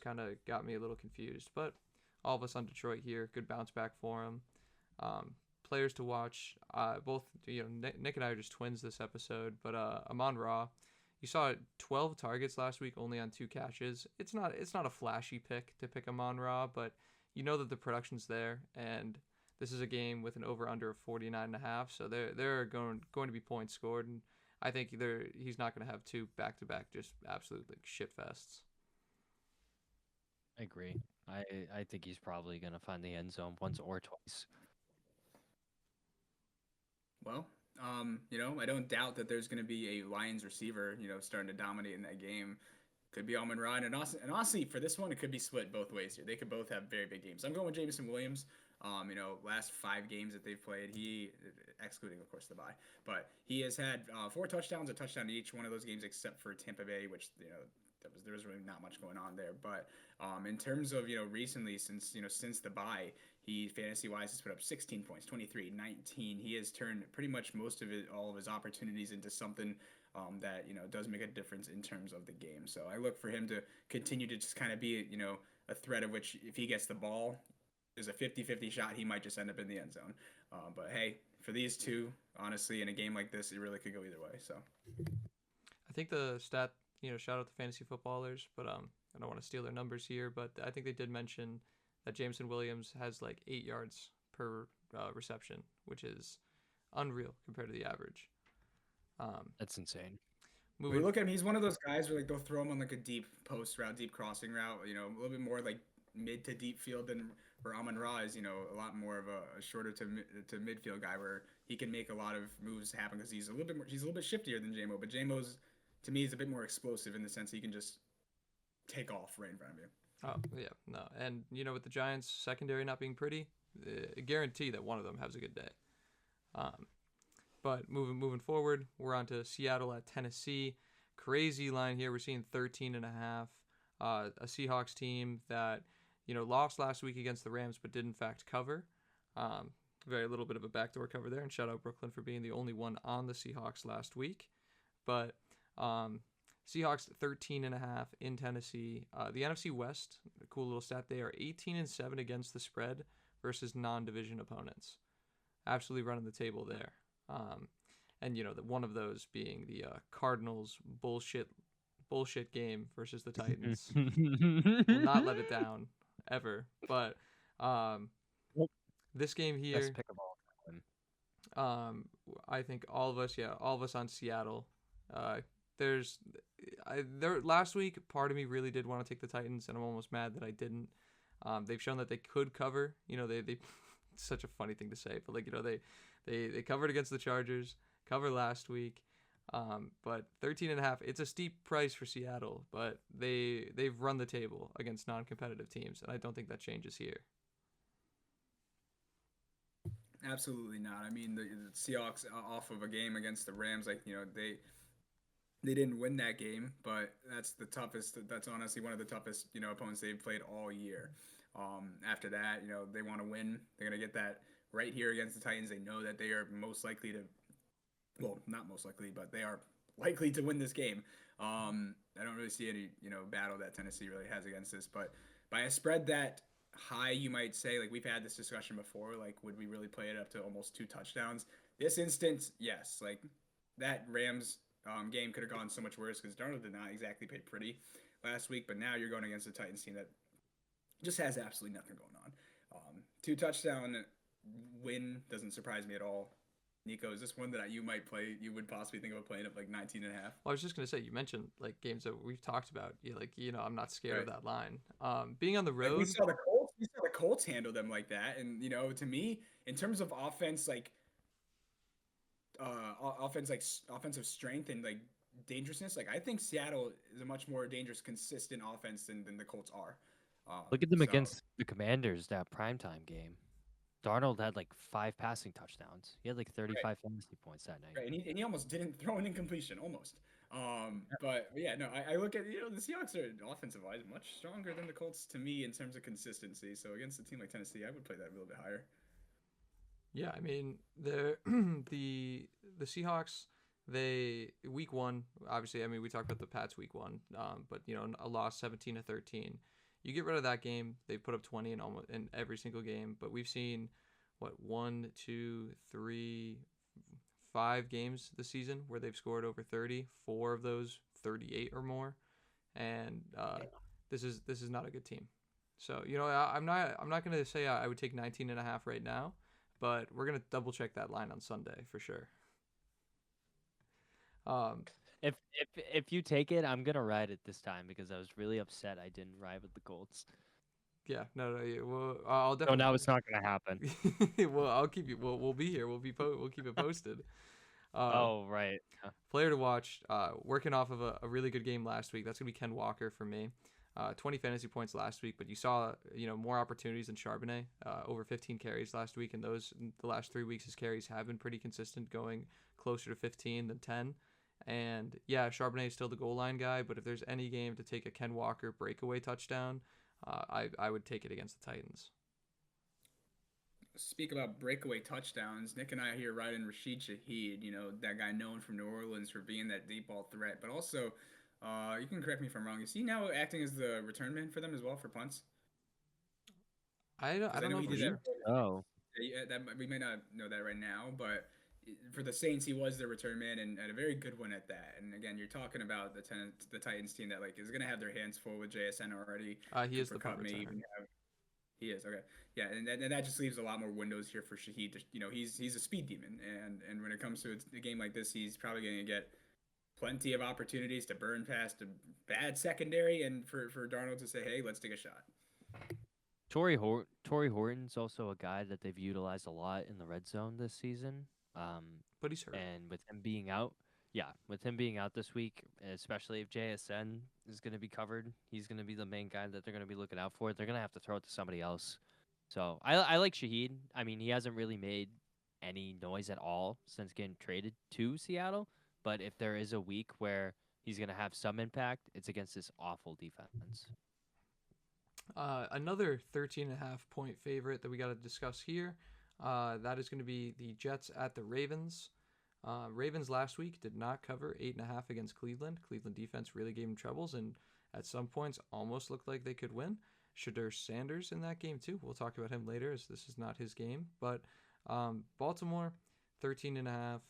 kind of got me a little confused. But all of us on Detroit here, good bounce back for them. Players to watch, both Nick and I are just twins this episode, but Amon-Ra, you saw 12 targets last week, only on 2 catches. It's not a flashy pick to pick Amon-Ra, but you know that the production's there, and this is a game with an over/under of 49.5, so there are going to be points scored, and I think he's not going to have 2 back-to-back just absolute like shit fests. I agree. I think he's probably going to find the end zone once or twice. well, I don't doubt that there's going to be a Lions receiver, starting to dominate in that game. Could be Amon-Ra, and honestly, for this one, it could be split both ways here. They could both have very big games. I'm going with Jameson Williams. Last 5 games that they've played, he, excluding of course the bye, but he has had 4 touchdowns, a touchdown in each one of those games, except for Tampa Bay, which there was really not much going on there. But in terms of recently, since the bye, he fantasy wise has put up 16 points, 23, 19. He has turned pretty much all of his opportunities into something that does make a difference in terms of the game. So I look for him to continue to just kind of be a threat of which if he gets the ball, there's a 50-50 shot he might just end up in the end zone. But hey, for these two, honestly, in a game like this, it really could go either way. So I think the stat, shout out to fantasy footballers, but I don't want to steal their numbers here, but I think they did mention that Jameson Williams has like 8 yards per reception, which is unreal compared to the average. That's insane. When you look at him, he's one of those guys where like they'll throw him on like a deep post route, deep crossing route, a little bit more like mid to deep field than where Amon-Ra is, a lot more of a shorter to midfield guy where he can make a lot of moves happen because he's a little bit shiftier than JMO, but JMO's to me is a bit more explosive in the sense he can just take off right in front of you. Oh yeah, no, and with the Giants secondary not being pretty, I guarantee that one of them has a good day. But moving forward, we're on to Seattle at Tennessee. Crazy line here. We're seeing 13.5. A Seahawks team that lost last week against the Rams, but did in fact cover. Very little bit of a backdoor cover there, and shout out Brooklyn for being the only one on the Seahawks last week. but Seahawks 13.5 in Tennessee. The NFC West, a cool little stat, they are 18-7 against the spread versus non-division opponents. Absolutely running the table there. And one of those being the Cardinals bullshit game versus the Titans. Will not let it down ever. But this game here, Best pick of all time. I think all of us on Seattle. Last week, part of me really did want to take the Titans, and I'm almost mad that I didn't. They've shown that they could cover. They it's such a funny thing to say, but they covered against the Chargers, cover last week. But 13.5, it's a steep price for Seattle, but they've run the table against non-competitive teams, and I don't think that changes here. Absolutely not. I mean, the Seahawks off of a game against the Rams, they didn't win that game, but that's the toughest. That's honestly one of the toughest, opponents they've played all year. After that, they want to win. They're gonna get that right here against the Titans. They know that they are most likely to, well, not most likely, but they are likely to win this game. I don't really see any, battle that Tennessee really has against this, but by a spread that high, you might say, like we've had this discussion before, like would we really play it up to almost 2 touchdowns? This instance, yes. Like that Rams game could have gone so much worse because Darnold did not exactly play pretty last week, but now you're going against a Titans team that just has absolutely nothing going on. 2 touchdown win doesn't surprise me at all. Nico, is this one that you might play? You would possibly think about playing up like 19.5? Well, I was just gonna say, you mentioned like games that we've talked about. I'm not scared of that line. Being on the road, we saw the Colts handle them like that, and to me, in terms of offense, offensive strength and like dangerousness, like I think Seattle is a much more dangerous, consistent offense than the Colts are. Look at them against the Commanders, that primetime game. Darnold had like 5 passing touchdowns. He had like 35 fantasy points that night. Right, and he almost didn't throw an incompletion, almost. But yeah, no, I look at the Seahawks are offensive wise much stronger than the Colts to me in terms of consistency. So against a team like Tennessee, I would play that a little bit higher. Yeah, I mean the Seahawks, they week 1, obviously. I mean, we talked about the Pats week 1, but a loss 17-13. You get rid of that game, they put up 20 in every single game. But we've seen 1, 2, 3, 5 games this season where they've scored over 30. 4 of those 38 or more, and this is not a good team. So I'm not gonna say I would take 19.5 right now, but we're gonna double check that line on Sunday for sure. If you take it, I'm gonna ride it this time because I was really upset I didn't ride with the Colts. Yeah, no, well, I'll definitely. So now it's not gonna happen. Well, I'll keep you. We'll be here. We'll keep it posted. Oh right. Player to watch. Working off of a really good game last week. That's gonna be Ken Walker for me. 20 fantasy points last week, but you saw more opportunities than Charbonnet. Over 15 carries last week, and the last 3 weeks his carries have been pretty consistent, going closer to 15 than 10. And yeah, Charbonnet is still the goal line guy, but if there's any game to take a Ken Walker breakaway touchdown, I would take it against the Titans. Speak about breakaway touchdowns. Nick and I here riding Rashid Shaheed, that guy known from New Orleans for being that deep ball threat. But also, you can correct me if I'm wrong, is he now acting as the return man for them as well for punts? I don't know for sure. Oh. We may not know that right now, but for the Saints, he was the return man and a very good one at that. And again, you're talking about the Titans team that is going to have their hands full with JSN already. He is the punt returner. He is, okay. Yeah, and that just leaves a lot more windows here for Shaheed. He's a speed demon, and when it comes to a game like this, he's probably going to get plenty of opportunities to burn past a bad secondary and for Darnold to say, hey, let's take a shot. Torrey Horton's also a guy that they've utilized a lot in the red zone this season. But he's hurt. And with him being out this week, especially if JSN is going to be covered, he's going to be the main guy that they're going to be looking out for. They're going to have to throw it to somebody else. So I like Shaheed. I mean, he hasn't really made any noise at all since getting traded to Seattle. But if there is a week where he's going to have some impact, it's against this awful defense. Another 13.5 point favorite that we got to discuss here. That is going to be the Jets at the Ravens. Ravens last week did not cover 8.5 against Cleveland. Cleveland defense really gave them troubles, and at some points almost looked like they could win. Shadur Sanders in that game too. We'll talk about him later, as this is not his game. But Baltimore, 13.5.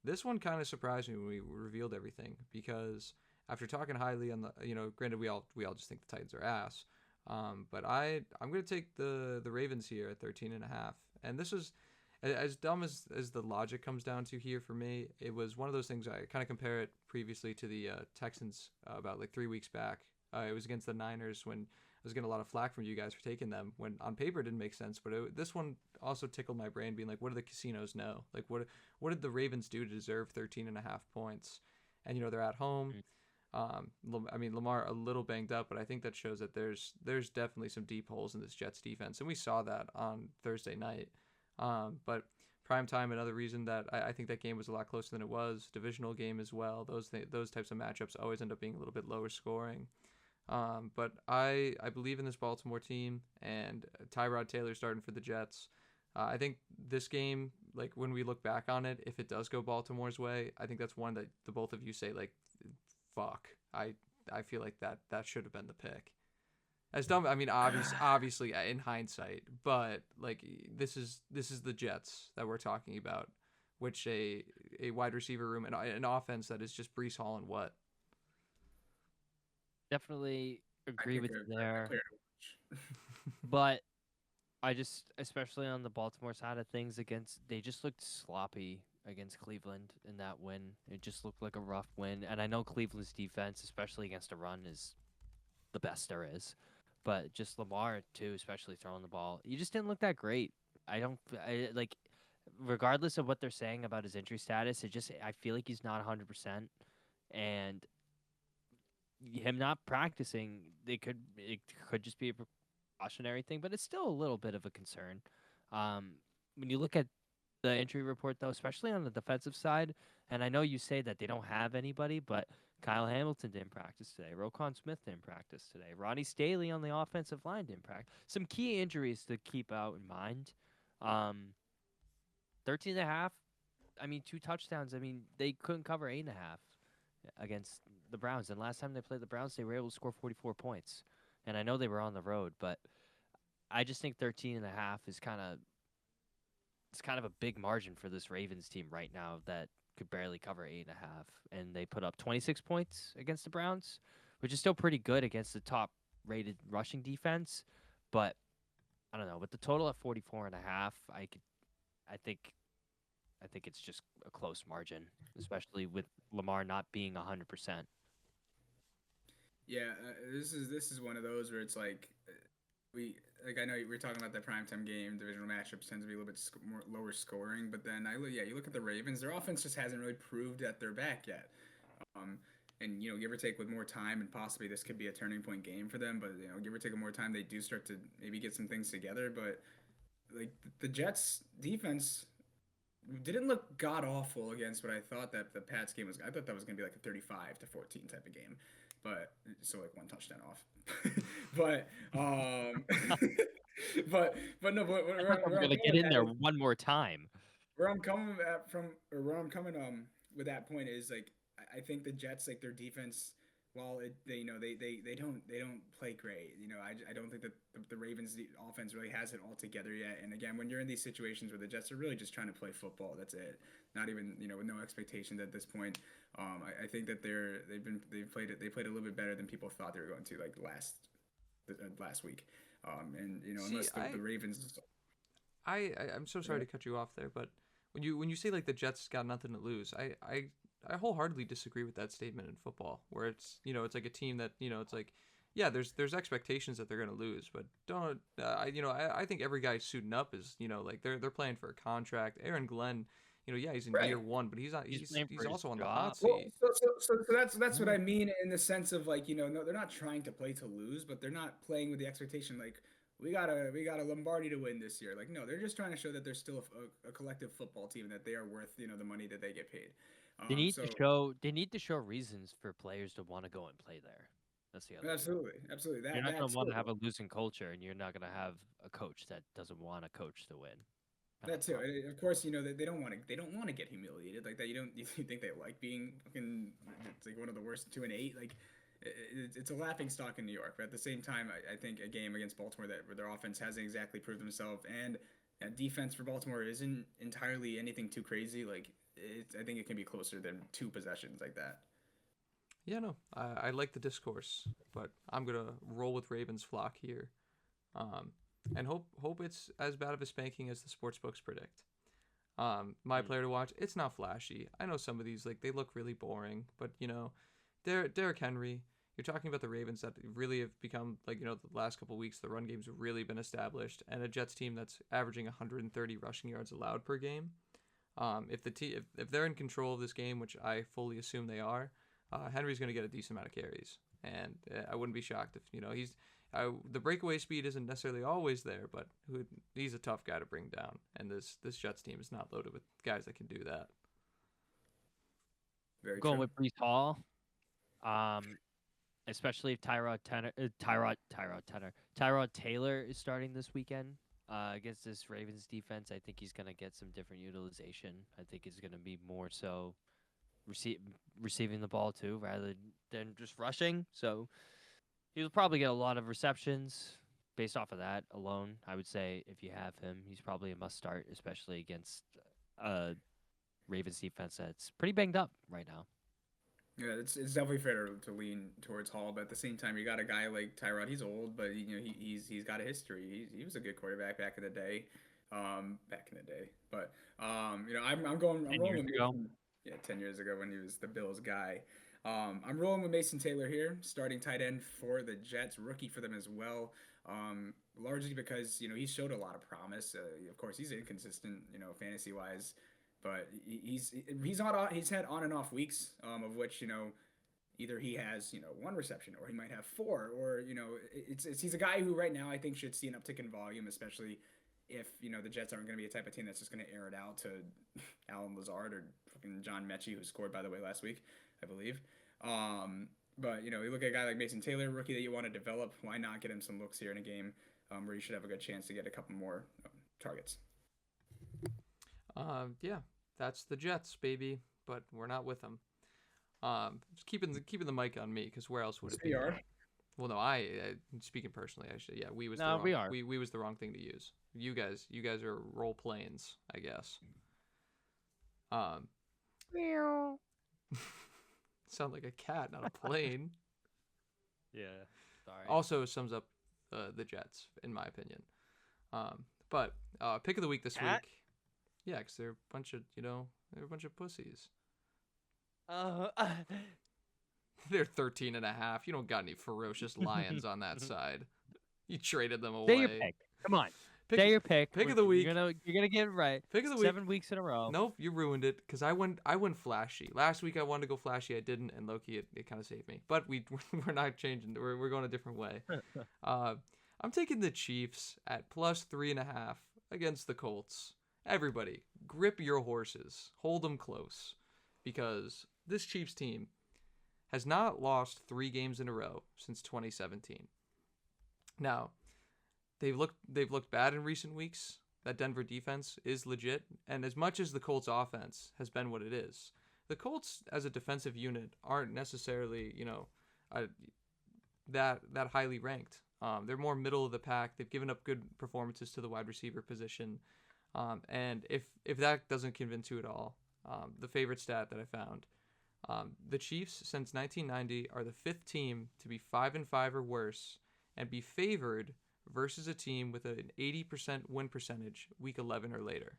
This one kind of surprised me when we revealed everything, because after talking highly on the, granted we all just think the Titans are ass. But I'm going to take the Ravens here at 13.5. And this was as dumb as the logic comes down to here for me. It was one of those things, I kind of compare it previously to the Texans about like 3 weeks back. It was against the Niners when I was getting a lot of flack from you guys for taking them, when on paper it didn't make sense. But this one also tickled my brain, being like, what do the casinos know? Like, what did the Ravens do to deserve 13.5 points? And they're at home. Lamar a little banged up, but I think that shows that there's definitely some deep holes in this Jets defense, and we saw that on Thursday night. But prime time, another reason that I think that game was a lot closer than it was. Divisional game as well. Those types of matchups always end up being a little bit lower scoring. But I believe in this Baltimore team, and Tyrod Taylor starting for the Jets. I think this game, like when we look back on it, if it does go Baltimore's way, I think that's one that the both of you say like, fuck. I feel like that should have been the pick. As dumb, obviously in hindsight, but like this is the Jets that we're talking about, which a wide receiver room and an offense that is just Breece Hall and what. Definitely agree with you there. But I just, especially on the Baltimore side of things, they just looked sloppy against Cleveland in that win. It just looked like a rough win. And I know Cleveland's defense, especially against a run, is the best there is. But just Lamar, too, especially throwing the ball, he just didn't look that great. Regardless of what they're saying about his injury status, I feel like he's not 100%. And him not practicing, it could just be a precautionary thing, but it's still a little bit of a concern. When you look at the injury report, though, especially on the defensive side, and I know you say that they don't have anybody, but Kyle Hamilton didn't practice today. Roquan Smith didn't practice today. Ronnie Staley on the offensive line didn't practice. Some key injuries to keep out in mind. 13.5. 2 touchdowns. They couldn't cover 8.5 against the Browns. And last time they played the Browns, they were able to score 44 points. And I know they were on the road, but I just think 13.5 is kind of a big margin for this Ravens team right now that could barely cover 8.5. And they put up 26 points against the Browns, which is still pretty good against the top-rated rushing defense. But I don't know. With the total at 44.5, I think it's just a close margin, especially with Lamar not being 100%. Yeah, this is one of those where it's like I know we're talking about the primetime game. Divisional matchups tend to be a little bit more lower scoring, but then you look at the Ravens. Their offense just hasn't really proved that they're back yet. And give or take with more time, and possibly this could be a turning point game for them. But give or take more time, they do start to maybe get some things together. But like the Jets defense didn't look god awful against what I thought that the Pats game was. I thought that was gonna be like a 35-14 type of game, but so like one touchdown off. but but no, but I'm gonna get in there one more time. Where I'm coming with that point is like I think the Jets, like their defense, while they don't play great. I don't think that the Ravens offense really has it all together yet. And again, when you're in these situations where the Jets are really just trying to play football, that's it. Not even with no expectations at this point. I think that they played a little bit better than people thought they were going to, like last week. And unless the Ravens. I'm so sorry to cut you off there, but when you say like the Jets got nothing to lose, I wholeheartly disagree with that statement in football, where it's it's like a team that it's like, yeah, there's expectations that they're gonna lose, but don't I think every guy suiting up is like they're playing for a contract. Aaron Glenn, he's in year one, but he's not he's also on the hot seat. So that's what I mean in the sense of like no, they're not trying to play to lose, but they're not playing with the expectation like we got a Lombardi to win this year. Like no, they're just trying to show that they're still a collective football team, and that they are worth the money that they get paid. They need to show reasons for players to want to go and play there. That's the other. Absolutely. You're not going to want to have a losing culture, and you're not going to have a coach that doesn't want a coach to win. That too. And of course, they don't want to get humiliated like that. You think they like being fucking? It's like one of the worst 2-8. Like it's a laughing stock in New York. But at the same time, I think a game against Baltimore where their offense hasn't exactly proved themselves, and defense for Baltimore isn't entirely anything too crazy. Like I think it can be closer than 2 possessions like that. Yeah, no, I like the discourse, but I'm gonna roll with Ravens flock here, um, and hope it's as bad of a spanking as the sports books predict. My Mm. player to watch, it's not flashy. I know some of these like they look really boring, but Derrick Henry. You're talking about the Ravens that really have become like the last couple of weeks the run game's really been established, and a Jets team that's averaging 130 rushing yards allowed per game. If they're in control of this game, which I fully assume they are, Henry's going to get a decent amount of carries, and I wouldn't be shocked if the breakaway speed isn't necessarily always there, but he's a tough guy to bring down, and this Jets team is not loaded with guys that can do that. Very Going true. with Brees Hall, um, especially if Tyrod Taylor is starting this weekend against this Ravens defense. I think he's going to get some different utilization. I think he's going to be more so receiving the ball too, rather than just rushing. So he'll probably get a lot of receptions based off of that alone. I would say if you have him, he's probably a must start, especially against a Ravens defense that's pretty banged up right now. Yeah, it's definitely fair to lean towards Hall, but at the same time, you got a guy like Tyrod. He's old, but he's got a history. He was a good quarterback back in the day, But I'm 10 rolling years with ago. Mason. Yeah, 10 years ago when he was the Bills guy. I'm rolling with Mason Taylor here, starting tight end for the Jets, rookie for them as well. Largely because he showed a lot of promise. Of course, he's inconsistent, fantasy wise, but he's had on and off weeks, of which either he has 1 reception or he might have 4, or he's a guy who right now I think should see an uptick in volume, especially if the Jets aren't going to be a type of team that's just going to air it out to Alan Lazard or fucking John Mechie, who scored by the way last week, I believe. But you look at a guy like Mason Taylor, rookie that you want to develop. Why not get him some looks here in a game where you should have a good chance to get a couple more targets? Yeah, that's the Jets, baby, but we're not with them. Just keeping the mic on me because where else would it be? We are. Well, no, speaking personally, I should. Yeah, we was the No, wrong. we are. We was the wrong thing to use. You guys are role planes, I guess. Um, sound like a cat, not a plane. Yeah. Sorry. Also sums up the Jets, in my opinion. But pick of the week this Cat? week. Yeah, because they're a bunch of they're a bunch of pussies. Uh, They're 13.5. You don't got any ferocious lions on that side. You traded them away. Say your pick. Come on. Say your pick. Pick of the week. You're gonna get it right. Pick of the week. 7 weeks in a row. Nope, you ruined it because I went flashy. Last week I wanted to go flashy, I didn't, and Loki it kind of saved me. But we're not changing. We're going a different way. I'm taking the Chiefs at +3.5 against the Colts. Everybody, grip your horses, hold them close, because this Chiefs team has not lost 3 games in a row since 2017. Now, they've looked bad in recent weeks. That Denver defense is legit, and as much as the Colts offense has been what it is, the Colts as a defensive unit aren't necessarily, that highly ranked. They're more middle of the pack. They've given up good performances to the wide receiver position. And if that doesn't convince you at all, the favorite stat that I found, the Chiefs since 1990 are the 5th team to be 5-5 or worse and be favored versus a team with an 80% win percentage week 11 or later.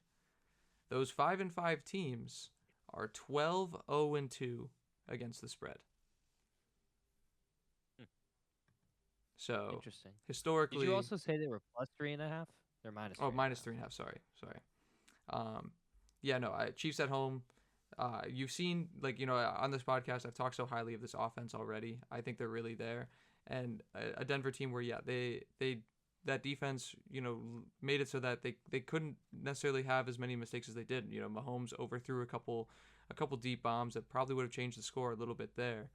Those 5-5 teams are 12-0-2 against the spread. So Interesting. historically, Did you also say they were +3.5? They're minus. Oh, -3.5. Sorry. Yeah, no. Chiefs at home. You've seen on this podcast, I've talked so highly of this offense already. I think they're really there, and a Denver team where they that defense made it so that they couldn't necessarily have as many mistakes as they did. Mahomes overthrew a couple deep bombs that probably would have changed the score a little bit there.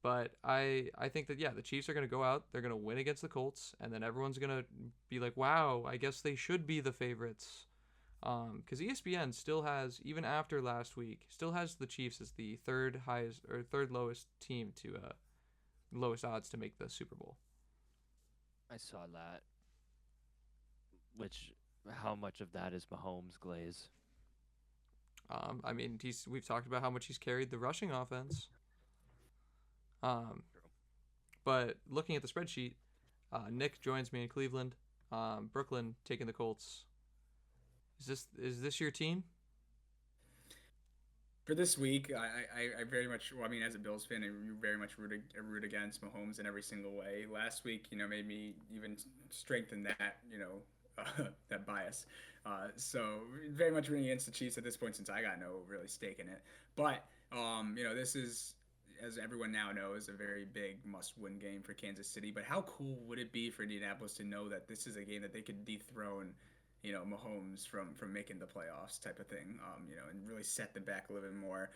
But I think that, yeah, the Chiefs are going to go out, they're going to win against the Colts, and then everyone's going to be like, wow, I guess they should be the favorites. Because ESPN still has, even after last week, still has the Chiefs as the third highest or third lowest team to lowest odds to make the Super Bowl. I saw that. Which, how much of that is Mahomes' glaze? I mean, we've talked about how much he's carried the rushing offense. But looking at the spreadsheet, Nick joins me in Cleveland. Brooklyn taking the Colts. Is this your team? For this week, I very much, well, I mean, as a Bills fan, I very much root against Mahomes in every single way. Last week, made me even strengthen that, that bias. So very much rooting against the Chiefs at this point since I got no really stake in it. But, this is, as everyone now knows, a very big must-win game for Kansas City. But how cool would it be for Indianapolis to know that this is a game that they could dethrone Mahomes from making the playoffs type of thing, and really set them back a little bit more.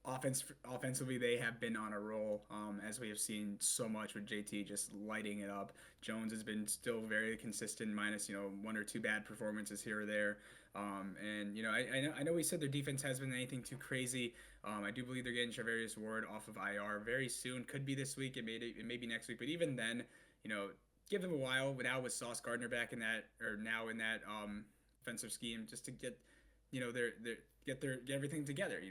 Offensively, they have been on a roll, as we have seen so much with JT just lighting it up. Jones has been still very consistent, minus one or two bad performances here or there. And I know we said their defense has been anything too crazy. I do believe they're getting Charvarius Ward off of IR very soon. Could be this week. It may be next week. But even then, give them a while. Now with Sauce Gardner back in that, or now in that offensive scheme, just to get get everything together.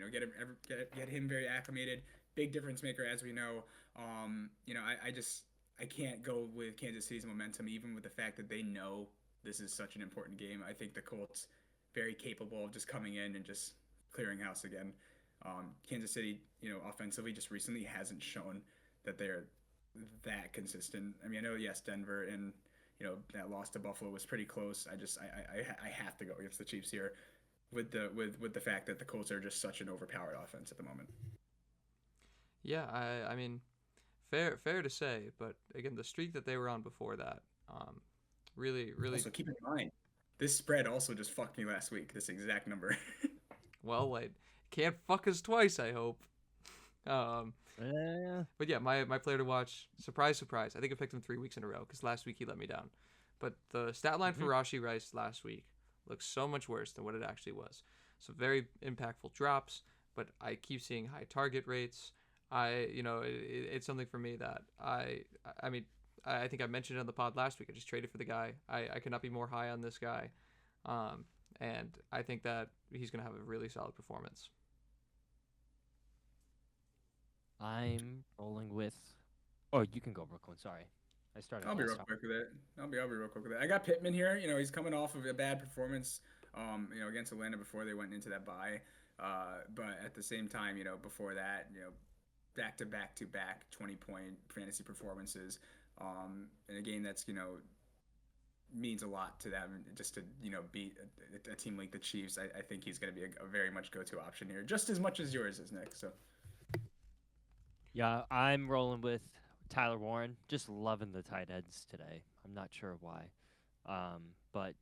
Get him very acclimated. Big difference maker, as we know. I can't go with Kansas City's momentum, even with the fact that they know this is such an important game. I think the Colts very capable of just coming in and just clearing house again. Kansas City, offensively, just recently hasn't shown that they're that consistent. I mean, I know, yes, Denver and that loss to Buffalo was pretty close. I have to go against the Chiefs here, with the fact that the Colts are just such an overpowered offense at the moment. Yeah, I mean, fair to say, but again, the streak that they were on before that, really. Also, keep in mind, this spread also just fucked me last week. This exact number. Well, wait, can't fuck us twice, I hope. But yeah, my player to watch, surprise, I think I picked him 3 weeks in a row because last week he let me down. But the stat line for Rashee Rice last week looks so much worse than what it actually was. So very impactful drops, but I keep seeing high target rates. It's something for me that I think I mentioned it on the pod last week. I just traded for the guy. I cannot be more high on this guy. And I think that he's going to have a really solid performance. I'm rolling with. Oh, you can go, Brooklyn. Sorry, I started. I'll be real quick with it. I got Pittman here. He's coming off of a bad performance, against Atlanta before they went into that bye. But at the same time, before that, back to back 20-point fantasy performances, in a game that's means a lot to them, just to beat a team like the Chiefs. I think he's going to be a very much go-to option here, just as much as yours is, Nick. So. Yeah, I'm rolling with Tyler Warren. Just loving the tight ends today. I'm not sure why. But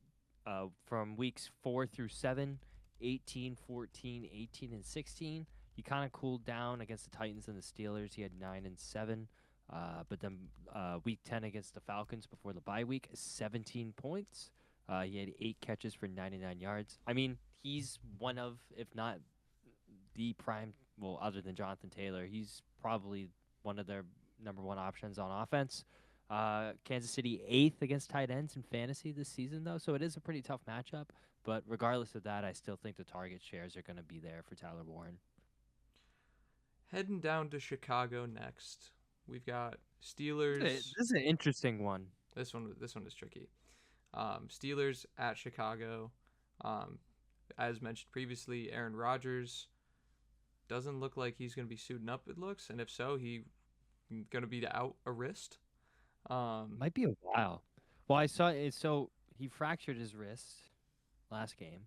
from weeks 4 through 7, 18, 14, 18, and 16, he kind of cooled down against the Titans and the Steelers. He had 9 and 7. But then week 10 against the Falcons before the bye week, 17 points. He had 8 catches for 99 yards. I mean, he's one of, if not the prime, well, other than Jonathan Taylor, he's probably one of their number one options on offense. Kansas City 8th against tight ends in fantasy this season, though, so it is a pretty tough matchup. But regardless of that, I still think the target shares are going to be there for Tyler Warren. Heading down to Chicago next. We've got Steelers. This is an interesting one. This one is tricky. Steelers at Chicago. As mentioned previously, Aaron Rodgers doesn't look like he's going to be suiting up, it looks. And if so, he's going to be out a wrist. Might be a while. Well, I saw it. So he fractured his wrist last game.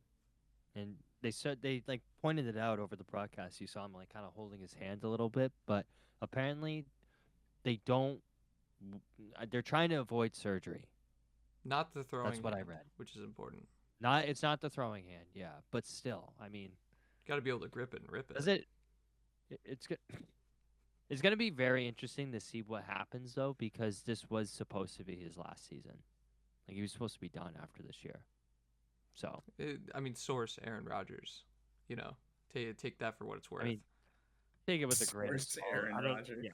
And they said they pointed it out over the broadcast. You saw him kind of holding his hand a little bit. But apparently they're trying to avoid surgery. Not the throwing That's what hand, I read. which is important. It's not the throwing hand, yeah. But still, I mean, got to be able to grip it and rip it. Does it? It's good. It's going to be very interesting to see what happens, though, because this was supposed to be his last season. Like, he was supposed to be done after this year. So, I mean, source Aaron Rodgers. You know, take that for what it's worth. I mean, take it with a grain of Source salt. Aaron I don't, Rodgers. yeah,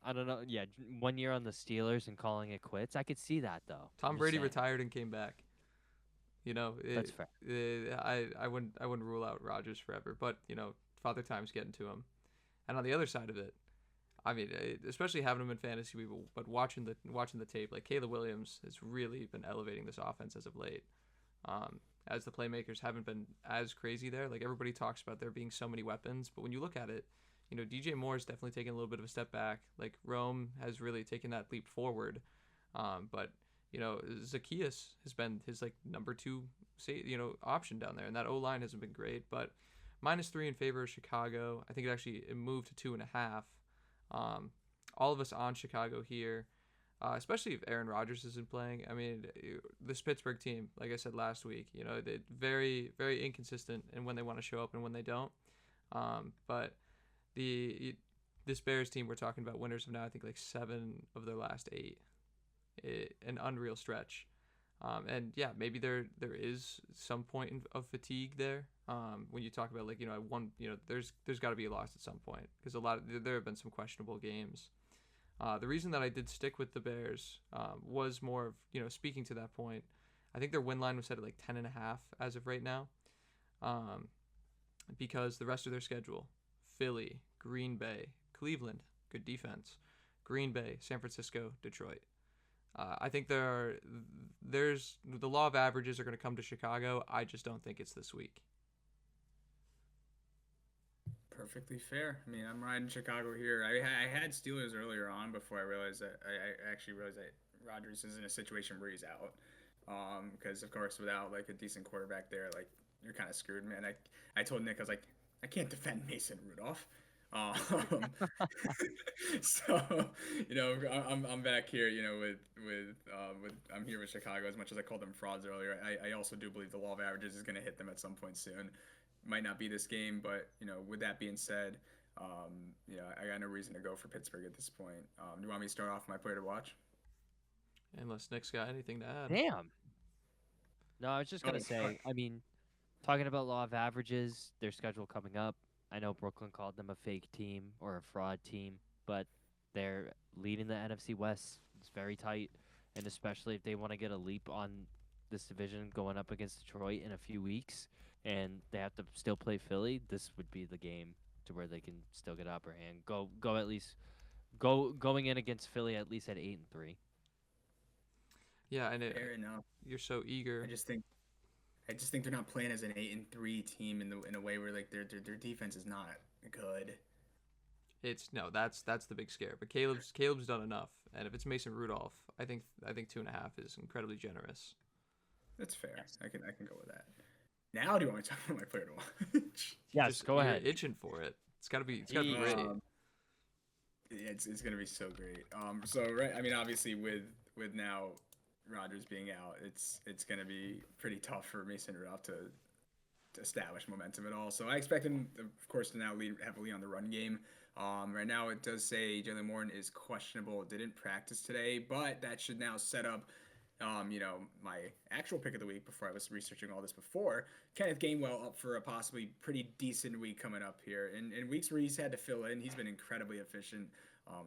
I don't know. Yeah, 1 year on the Steelers and calling it quits. I could see that, though. Tom I'm just Brady saying. retired and came back. You know, That's fair. I wouldn't rule out Rodgers forever, but you know, Father Time's getting to him. And on the other side of it, I mean, especially having him in fantasy, but watching the tape, like Caleb Williams has really been elevating this offense as of late. As the playmakers haven't been as crazy there. Like everybody talks about there being so many weapons, but when you look at it, you know, DJ Moore's definitely taken a little bit of a step back. Like Rome has really taken that leap forward. But you know, Zacchaeus has been his like number two, option down there, and that O line hasn't been great. But -3 in favor of Chicago. I think it moved to 2.5. All of us on Chicago here, especially if Aaron Rodgers isn't playing. I mean, this Pittsburgh team, like I said last week, you know, they're very, very inconsistent in when they want to show up and when they don't. But this Bears team, we're talking about winners of now, I think like 7 of their last 8. An unreal stretch. And yeah, maybe there is some point of fatigue there. When you talk about like, you know, there's got to be a loss at some point because there have been some questionable games. The reason that I did stick with the Bears was more of, you know, speaking to that point. I think their win line was set at like 10.5 as of right now, because the rest of their schedule: Philly, Green Bay, Cleveland, good defense, Green Bay, San Francisco, Detroit. I think there's the law of averages are going to come to Chicago. I just don't think it's this week. Perfectly fair. I mean, I'm riding Chicago here. I had Steelers earlier on before I realized that I actually realized that Rodgers is in a situation where he's out. Because of course, without like a decent quarterback there, like you're kind of screwed, man. I told Nick, I was like, I can't defend Mason Rudolph. Um, so you know, I'm back here, you know, with I'm here with Chicago. As much as I called them frauds earlier, I also do believe the law of averages is going to hit them at some point soon. Might not be this game, but you know, with that being said, you know, I got no reason to go for Pittsburgh at this point. Do you want me to start off my player to watch? Unless Nick's got anything to add. Damn. No, I was just gonna say. I mean, talking about law of averages, their schedule coming up. I know Brooklyn called them a fake team or a fraud team, but they're leading the NFC West. It's very tight, and especially if they want to get a leap on this division going up against Detroit in a few weeks, and they have to still play Philly, this would be the game to where they can still get upper hand. Go at least going in against Philly at least at 8-3. Yeah, and Fair enough. you're so eager. I just think they're not playing as an 8-3 team in a way where like their defense is not good. That's the big scare. But Caleb's done enough, and if it's Mason Rudolph, I think 2.5 is incredibly generous. That's fair. I can go with that. Now, do you want me to talk about my player to watch? Yes, go ahead. You're itching for it. It's gotta be great. Yeah, it's gonna be so great. So right, I mean, obviously with now Rodgers being out, it's gonna be pretty tough for Mason Rudolph to establish momentum at all. So I expect him, of course, to now lead heavily on the run game. Right now, it does say Jalen Morton is questionable, didn't practice today, but that should now set up, you know, my actual pick of the week before I was researching all this before. Kenneth Gainwell up for a possibly pretty decent week coming up here. In weeks where he's had to fill in, he's been incredibly efficient.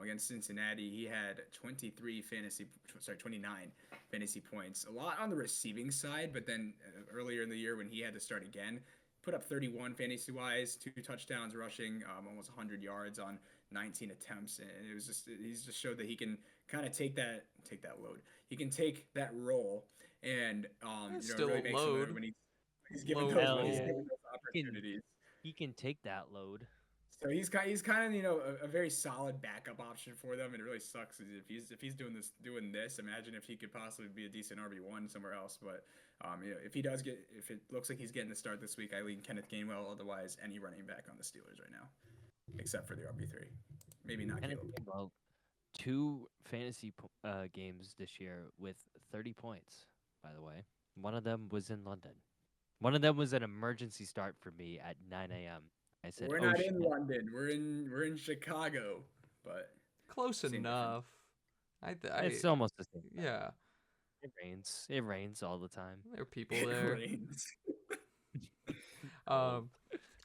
Against Cincinnati, he had 29 fantasy points. A lot on the receiving side, but then earlier in the year when he had to start again, put up 31 fantasy-wise, 2 touchdowns rushing, almost 100 yards on 19 attempts, and it was he's just showed that he can kind of take that load. He can take that role and Still really make load. when he's given Load. those opportunities. He can take that load. So he's kind of a very solid backup option for them, and it really sucks if he's doing this. Imagine if he could possibly be a decent RB1 somewhere else. But you know, if it looks like he's getting the start this week, I lean Kenneth Gainwell. Otherwise, any running back on the Steelers right now, except for the RB3, maybe not Kenneth Caleb. Gainwell, 2 fantasy games this year with 30 points. By the way, one of them was in London. One of them was an emergency start for me at 9 a.m. I said, We're not in London. We're in Chicago. but Close same enough. It's almost the same. Yeah. It rains. It rains all the time. There are people difference. It there. rains.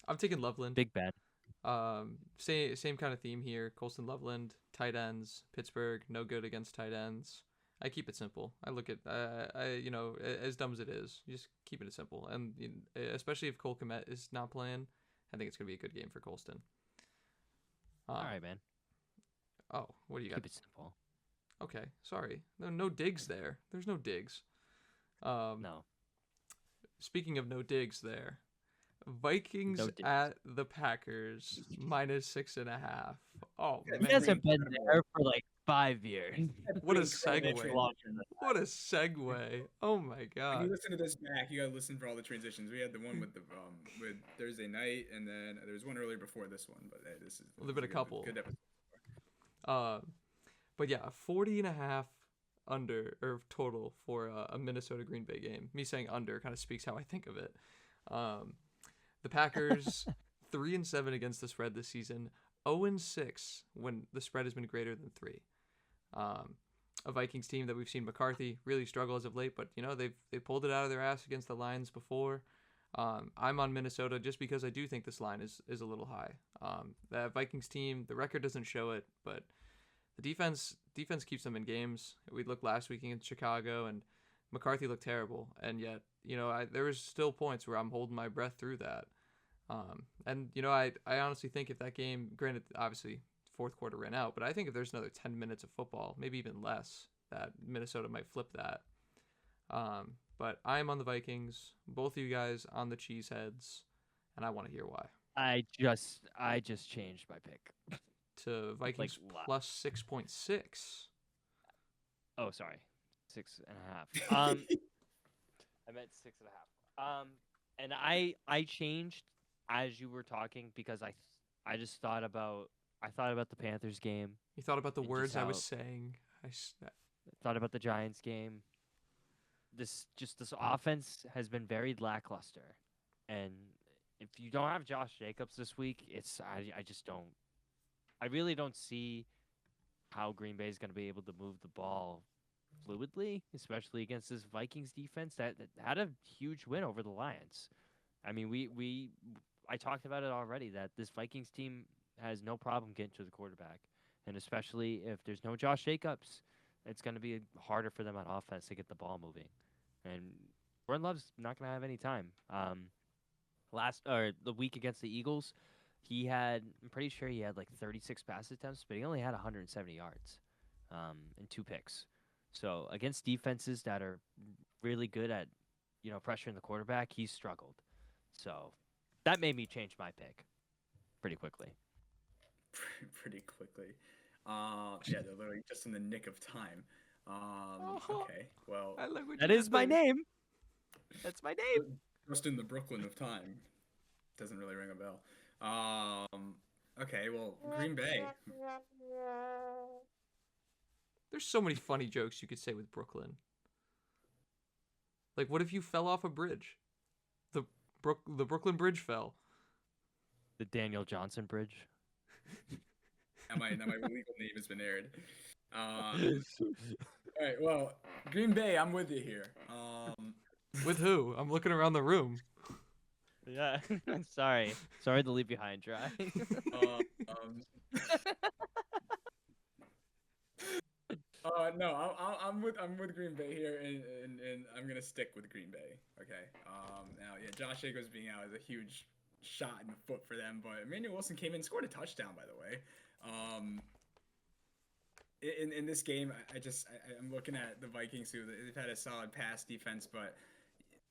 I'm taking Loveland. Big Ben. Same kind of theme here. Colston Loveland, tight ends. Pittsburgh, no good against tight ends. I keep it simple. I look at as dumb as it is, just keeping it simple. And especially if Cole Kmet is not playing, I think it's gonna be a good game for Colston. All right, man. Oh, what do you got? Keep it simple. Okay, sorry. No digs there. There's no digs. No. Speaking of no digs there, Vikings No digs. at the Packers -6.5. Oh Yeah, man, He hasn't been there for like 5 years. what a Incredible segue! transition. What a segue! Oh my If you god! listen to this back, you gotta listen for all the transitions. We had the one with the with Thursday night, and then there was one earlier before this one. But hey, this is Well, there've been a couple. good episode. But yeah, 40.5 under or total for a Minnesota Green Bay game. Me saying under kind of speaks how I think of it. The Packers 3-7 against the spread this season, 0-6 when the spread has been greater than 3. A Vikings team that we've seen McCarthy really struggle as of late, but they pulled it out of their ass against the Lions before. I'm on Minnesota just because I do think this line is a little high. That Vikings team, the record doesn't show it, but the defense keeps them in games. We looked last week against Chicago, and McCarthy looked terrible, and yet there was still points where I'm holding my breath through that. And I honestly think if that game, granted, obviously fourth quarter ran out, but I think if there's another 10 minutes of football, maybe even less, that Minnesota might flip that. But I'm on the Vikings. Both of you guys on the Cheeseheads, and I want to hear why. I just changed my pick. To Vikings Like, plus 6.6. Oh, sorry, 6.5. I meant 6.5. And I changed as you were talking because I just thought about the Panthers game. You thought about the It words just I was saying. Thought about the Giants game. This offense has been very lackluster, and if you don't have Josh Jacobs this week, I really don't see how Green Bay is going to be able to move the ball fluidly, especially against this Vikings defense that had a huge win over the Lions. I mean, I talked about it already that this Vikings team has no problem getting to the quarterback, and especially if there's no Josh Jacobs, it's going to be harder for them on offense to get the ball moving. And Jordan Love's not going to have any time. The week against the Eagles, I'm pretty sure he had like 36 pass attempts, but he only had 170 yards, and 2 picks. So against defenses that are really good at, pressuring the quarterback, he's struggled. So that made me change my pick pretty quickly. Pretty quickly. Yeah, they're literally just in the nick of time. Okay, well, I like what That you is did my there. name. That's my name. just in the Brooklyn of time. Doesn't really ring a bell. Okay, well, Green Bay. There's so many funny jokes you could say with Brooklyn. Like, what if you fell off a bridge? The Brooklyn Bridge fell. The Daniel Johnson Bridge. Now my legal name has been aired. All right, well, Green Bay, I'm with you here. With who? I'm looking around the room. Yeah. Sorry to leave you high and dry. No, I'm with Green Bay here, and I'm gonna stick with Green Bay. Okay. Now, yeah, Josh Jacobs being out is a huge shot in the foot for them, but Emmanuel Wilson came in, scored a touchdown, by the way. In this game, I'm looking at the Vikings who they've had a solid pass defense, but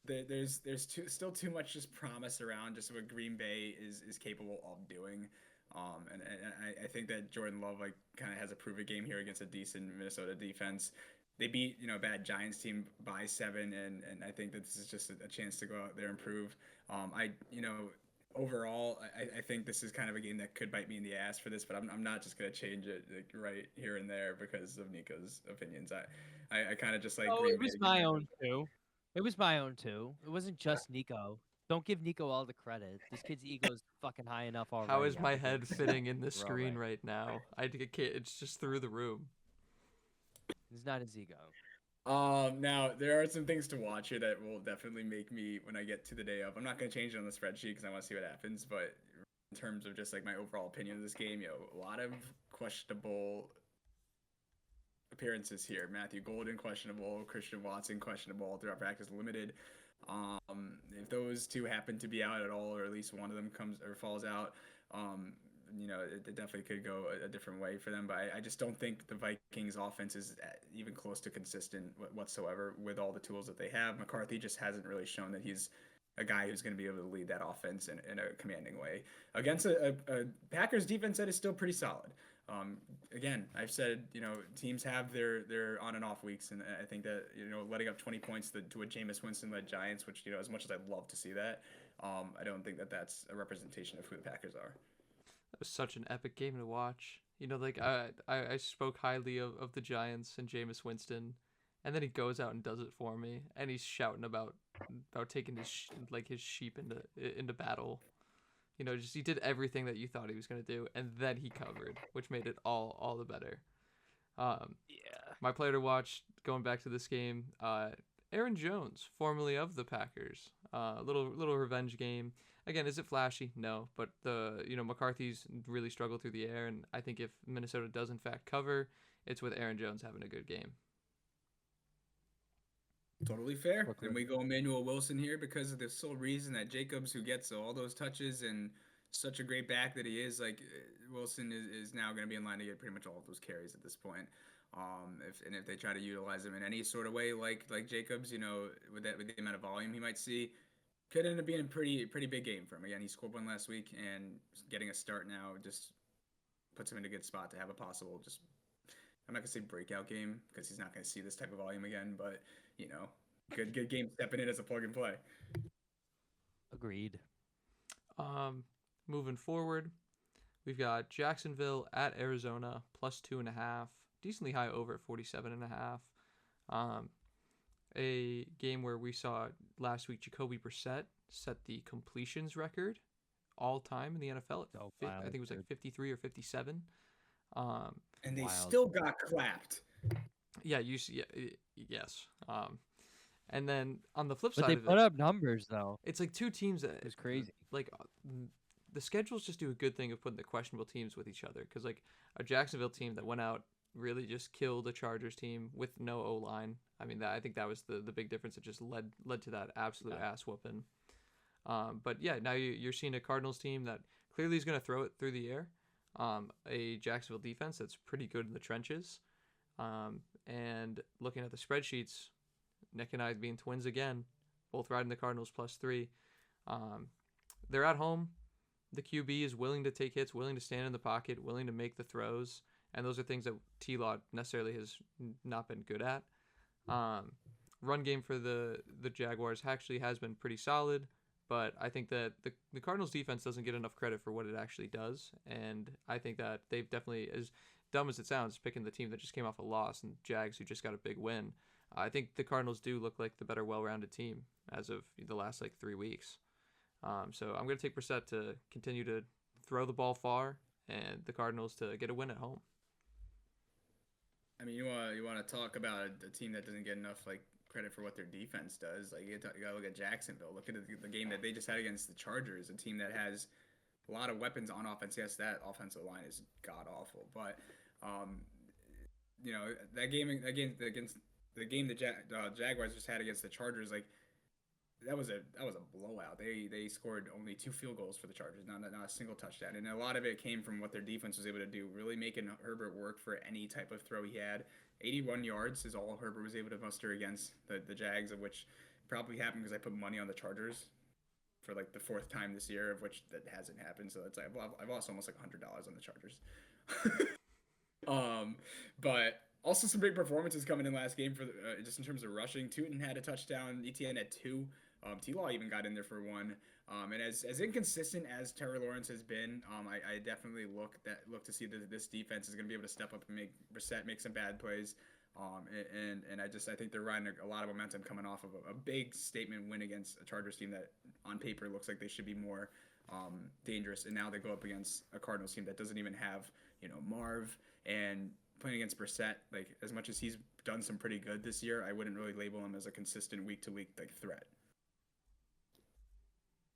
there's still too much just promise around just what Green Bay is capable of doing. And I think that Jordan Love kind of has a prove it game here against a decent Minnesota defense. They beat a bad Giants team by 7, and I think that this is just a chance to go out there and prove. Overall, I think this is kind of a game that could bite me in the ass for this, but I'm not just gonna change it right here and there because of Nico's opinions. I kind of just like. Oh, it was my own too. It was my own too. It wasn't just Nico. Don't give Nico all the credit. This kid's ego is fucking high enough already. How is my after head getting fitting in the throw screen away. right now? It's just through the room. It's not his ego. Now there are some things to watch here that will definitely make me when I get to the day of. I'm not gonna change it on the spreadsheet because I want to see what happens. But in terms of just like my overall opinion of this game, a lot of questionable appearances here. Matthew Golden questionable, Christian Watson questionable, throughout practice limited. If those two happen to be out at all, or at least one of them comes or falls out, it definitely could go a different way for them. But I just don't think the Vikings offense is even close to consistent whatsoever with all the tools that they have. McCarthy just hasn't really shown that he's a guy who's going to be able to lead that offense in a commanding way against a Packers defense that is still pretty solid. Again, I've said, teams have their on and off weeks, and I think that, letting up 20 points to a Jameis Winston-led Giants, which, as much as I'd love to see that, I don't think that that's a representation of who the Packers are. That was such an epic game to watch. I spoke highly of the Giants and Jameis Winston, and then he goes out and does it for me, and he's shouting about taking his sheep into battle. He did everything that you thought he was going to do, and then he covered, which made it all the better. Yeah. My player to watch, going back to this game, Aaron Jones, formerly of the Packers. Little revenge game. Again, is it flashy? No, but McCarthy's really struggled through the air, and I think if Minnesota does in fact cover, it's with Aaron Jones having a good game. Totally fair. Brooklyn. And we go Emmanuel Wilson here because of the sole reason that Jacobs, who gets all those touches and such a great back that he is, Wilson is now going to be in line to get pretty much all of those carries at this point. If they try to utilize him in any sort of way, like Jacobs, with the amount of volume he might see, could end up being a pretty big game for him. Again, he scored one last week, and getting a start now just puts him in a good spot to have a possible I'm not gonna say breakout game because he's not gonna see this type of volume again, but good game stepping in as a plug and play. Agreed. Moving forward, we've got Jacksonville at Arizona plus 2.5, decently high over at 47.5. A game where we saw last week Jacoby Brissett set the completions record all time in the NFL. I think it was like 53 or 57. And they still got clapped. Yeah, yes. And then on the flip But side they of put it, up numbers though. it's like two teams that It's crazy. The schedules just do a good thing of putting the questionable teams with each other, because like a Jacksonville team that went out really just killed a Chargers team with no O-line. I mean, I think that was the big difference. It just led to that absolute ass whooping. But yeah, now you're seeing a Cardinals team that clearly is going to throw it through the air. A Jacksonville defense that's pretty good in the trenches. And looking at the spreadsheets, Nick and I being twins again, both riding the Cardinals +3. They're at home. The QB is willing to take hits, willing to stand in the pocket, willing to make the throws, and those are things that T-Law necessarily has not been good at. Run game for the Jaguars actually has been pretty solid, but I think that the Cardinals defense doesn't get enough credit for what it actually does, and I think that they've definitely, as dumb as it sounds, picking the team that just came off a loss and Jags who just got a big win. I think the Cardinals do look like the better, well-rounded team as of the last 3 weeks. So I'm going to take Brissett to continue to throw the ball far, and the Cardinals to get a win at home. I mean, you want to talk about a team that doesn't get enough credit for what their defense does. You got to look at Jacksonville. Look at the game that they just had against the Chargers, a team that has a lot of weapons on offense. Yes, that offensive line is god awful, but that game against the game the Jaguars just had against the Chargers, that was a blowout. They scored only 2 field goals for the Chargers, not a single touchdown, and a lot of it came from what their defense was able to do, really making Herbert work for any type of throw he had. 81 yards is all Herbert was able to muster against the Jags, of which probably happened because I put money on the Chargers for the 4th time this year, of which that hasn't happened. So it's I've lost almost $100 on the Chargers. But also some big performances coming in last game for just in terms of rushing. Tootin had a touchdown. ETN had 2. T-Law even got in there for 1. And as inconsistent as Trevor Lawrence has been, I definitely look to see that this defense is going to be able to step up and make Brissett make some bad plays. And I think they're riding a lot of momentum coming off of a big statement win against a Chargers team that on paper looks like they should be more dangerous. And now they go up against a Cardinals team that doesn't even have, Marv, and playing against Brissett. Like, as much as he's done some pretty good this year, I wouldn't really label him as a consistent week to week threat.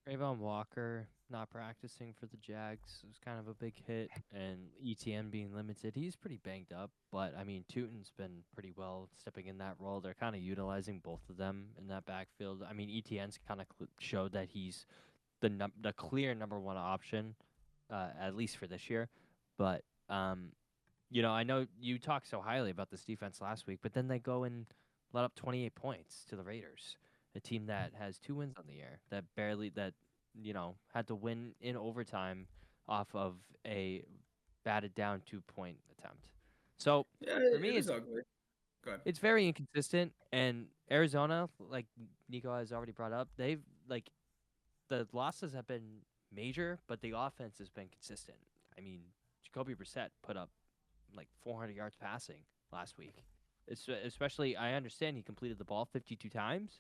Trayvon Walker not practicing for the Jags was kind of a big hit, and ETN being limited. He's pretty banged up, but I mean, Tootin's been pretty well stepping in that role. They're kind of utilizing both of them in that backfield. I mean, ETN's kind of showed that he's the clear number one option, at least for this year. But I know you talked so highly about this defense last week, but then they go and let up 28 points to the Raiders, a team that has 2 wins on the year, had to win in overtime off of a batted down 2-point attempt. So Yeah, for me, it is ugly. Go ahead. it's very inconsistent. And Arizona, like Nico has already brought up, they've the losses have been major, but the offense has been consistent. I mean, Jacoby Brissett put up like 400 yards passing last week. Especially, I understand he completed the ball 52 times,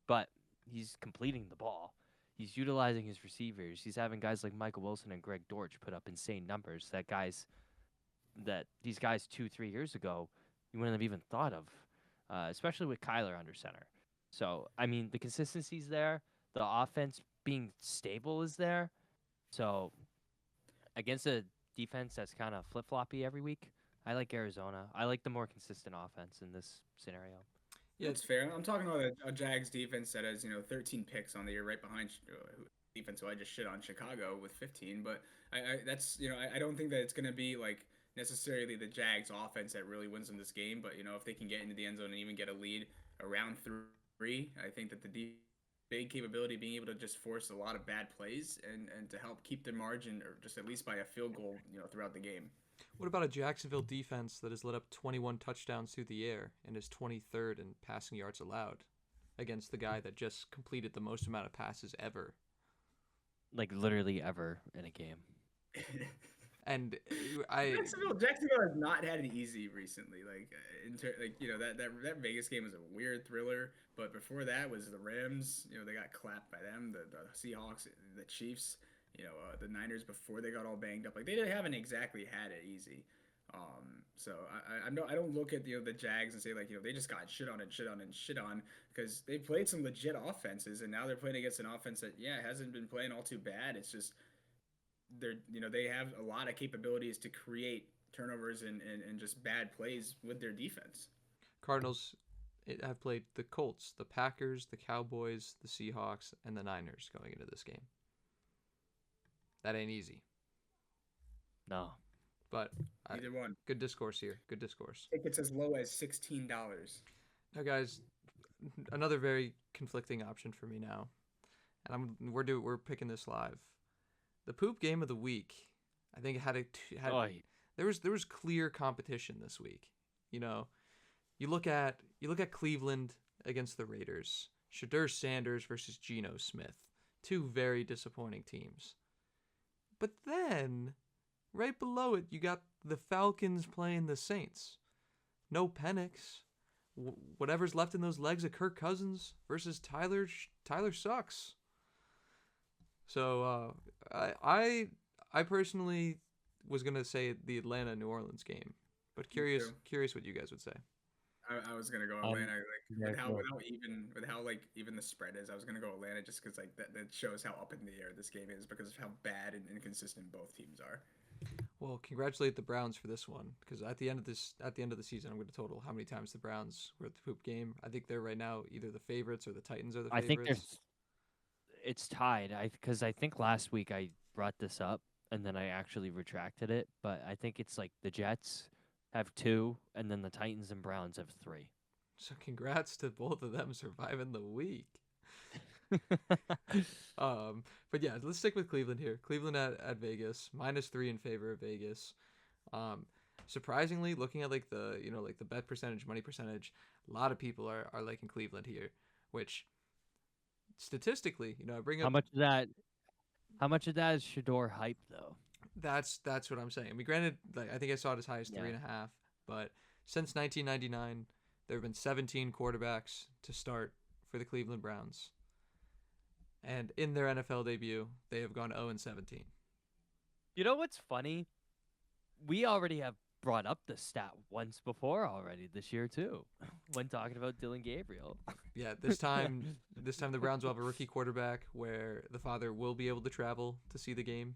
but he's completing the ball. He's utilizing his receivers. He's having guys like Michael Wilson and Greg Dortch put up insane numbers that these guys 2-3 years ago you wouldn't have even thought of, especially with Kyler under center. So, I mean, the consistency's there. The offense being stable is there. So, against a defense that's kind of flip-floppy every week, I like Arizona. I like the more consistent offense in this scenario. Yeah, it's fair. I'm talking about a Jags defense that has 13 picks on the year, right behind defense. So I just shit on Chicago with 15, but I don't think that it's gonna be like necessarily the Jags offense that really wins them this game. But if they can get into the end zone and even get a lead around 3, I think that the big capability of being able to just force a lot of bad plays and to help keep their margin, or just at least by a field goal, throughout the game. What about a Jacksonville defense that has let up 21 touchdowns through the air and is 23rd in passing yards allowed against the guy that just completed the most amount of passes ever? Like, literally ever in a game. And Jacksonville has not had it easy recently. That Vegas game was a weird thriller, but before that was the Rams. They got clapped by them. The Seahawks, the Chiefs. The Niners before they got all banged up. Like, they haven't exactly had it easy. So I don't look at the Jags and say they just got shit on, because they played some legit offenses, and now they're playing against an offense that hasn't been playing all too bad. It's just they have a lot of capabilities to create turnovers and just bad plays with their defense. Cardinals have played the Colts, the Packers, the Cowboys, the Seahawks, and the Niners going into this game. That ain't easy. No. But either one. Good discourse here. Good discourse. Tickets as low as $16. Now, guys, another very conflicting option for me now, and we're picking this live. The poop game of the week, I think there was clear competition this week. You look at Cleveland against the Raiders, Shedeur Sanders versus Geno Smith, 2 very disappointing teams. But then, right below it, you got the Falcons playing the Saints. No Penix. Whatever's left in those legs of Kirk Cousins versus Tyler sucks. So I personally was gonna say the Atlanta New Orleans game, but curious what you guys would say. I was gonna go Atlanta, with how even the spread is. I was gonna go Atlanta just because that shows how up in the air this game is, because of how bad and inconsistent both teams are. Well, congratulate the Browns for this one, because at the end of the season, I'm going to total how many times the Browns were at the poop game. I think they're right now either the favorites or the Titans are the favorites. I think it's tied. Because I think last week I brought this up and then I actually retracted it, but I think it's like the Jets have 2, and then the Titans and Browns have 3. So congrats to both of them surviving the week. But yeah, let's stick with Cleveland here. Cleveland at Vegas, -3 in favor of Vegas. Surprisingly, looking at the bet percentage, money percentage, a lot of people are liking Cleveland here, which statistically, I bring up How much of that is Shedeur hype though? That's what I'm saying. I mean, granted, I think I saw it as high as 3.5, but since 1999, there have been 17 quarterbacks to start for the Cleveland Browns. And in their NFL debut, they have gone 0-17. You know what's funny? We already have brought up the stat once before already this year too, when talking about Dylan Gabriel. Yeah, this time the Browns will have a rookie quarterback where the father will be able to travel to see the game.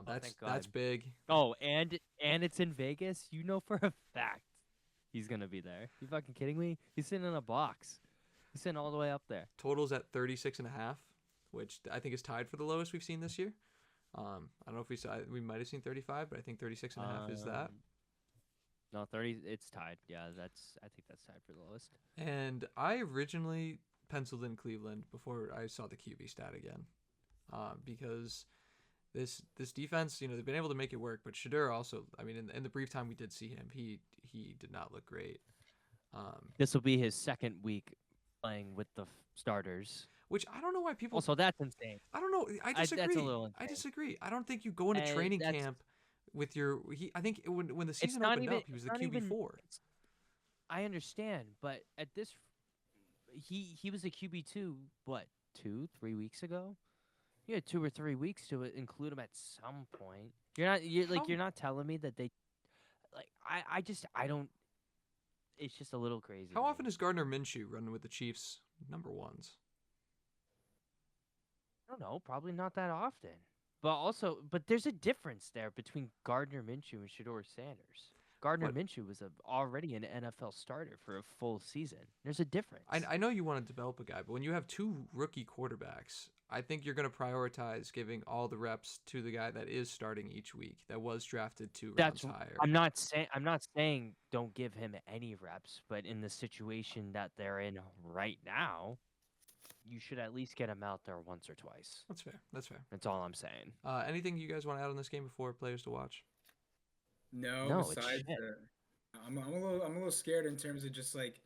Thank God. That's big. Oh, and it's in Vegas. You know for a fact he's gonna be there. You fucking kidding me? He's sitting in a box. He's sitting all the way up there. Totals at 36.5, which I think is tied for the lowest we've seen this year. I don't know if we might have seen 35, but I think 36.5 is that. No, 30. It's tied. Yeah, I think that's tied for the lowest. And I originally penciled in Cleveland before I saw the QB stat again, because this defense, they've been able to make it work. But Shedeur also, I mean, in the brief time we did see him, he did not look great. This will be his second week playing with the starters. Which I don't know why people. Also, that's insane. I don't know. I disagree. That's a little insane. I disagree. I don't think you go into training camp with your. I think when the season opened up, he was the QB4. I understand, but at this, he was a QB2. What, 2-3 weeks ago? You had 2 or 3 weeks to include him at some point. You're not telling me that they, like I don't. It's just a little crazy. How often is Gardner Minshew running with the Chiefs number ones? I don't know, probably not that often. But there's a difference there between Gardner Minshew and Shedeur Sanders. Gardner Minshew was already an NFL starter for a full season. There's a difference. I know you want to develop a guy, but when you have 2 rookie quarterbacks, I think you're going to prioritize giving all the reps to the guy that is starting each week, that was drafted 2 rounds higher. I'm not saying don't give him any reps, but in the situation that they're in right now, you should at least get him out there once or twice. That's fair. That's all I'm saying. Anything you guys want to add on this game before players to watch? No, besides I'm a little scared in terms of just like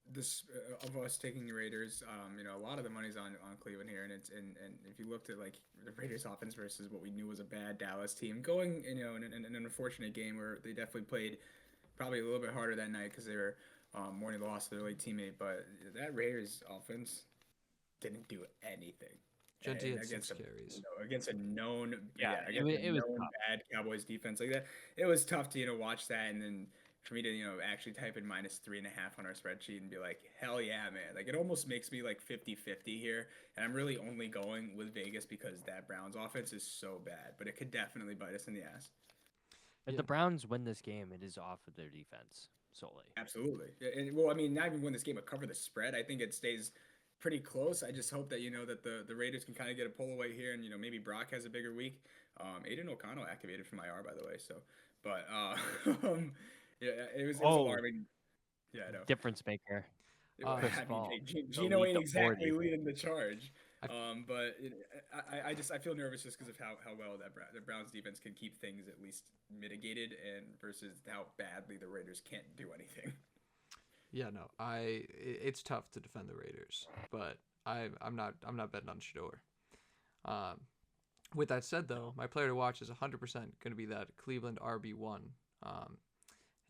this of us taking the Raiders. A lot of the money's on Cleveland here, and if you looked at like the Raiders offense versus what we knew was a bad Dallas team, going in an unfortunate game where they definitely played probably a little bit harder that night because they were mourning the loss of their late teammate, but that Raiders offense didn't do anything. Genty had 6 carries. Against a known, it was tough. Bad Cowboys defense like that. It was tough to watch that, and then for me to actually type in -3.5 on our spreadsheet and be like, hell yeah, man! Like it almost makes me like 50-50 here, and I'm really only going with Vegas because that Browns offense is so bad, but it could definitely bite us in the ass. If the Browns win this game, it is off of their defense solely. Absolutely. And, well, I mean, not even win this game, but cover the spread. I think it stays pretty close. I just hope that, that the Raiders can kind of get a pull away here, and, maybe Brock has a bigger week. Aiden O'Connell activated from IR, by the way. So, but, it was alarming. Yeah, I know. Difference maker. Gino ain't exactly leading the charge. But I feel nervous just because of how well the Browns defense can keep things at least mitigated, and versus how badly the Raiders can't do anything. Yeah, no, it's tough to defend the Raiders, but I'm not betting on Shedeur. With that said, though, my player to watch is 100% going to be that Cleveland RB1,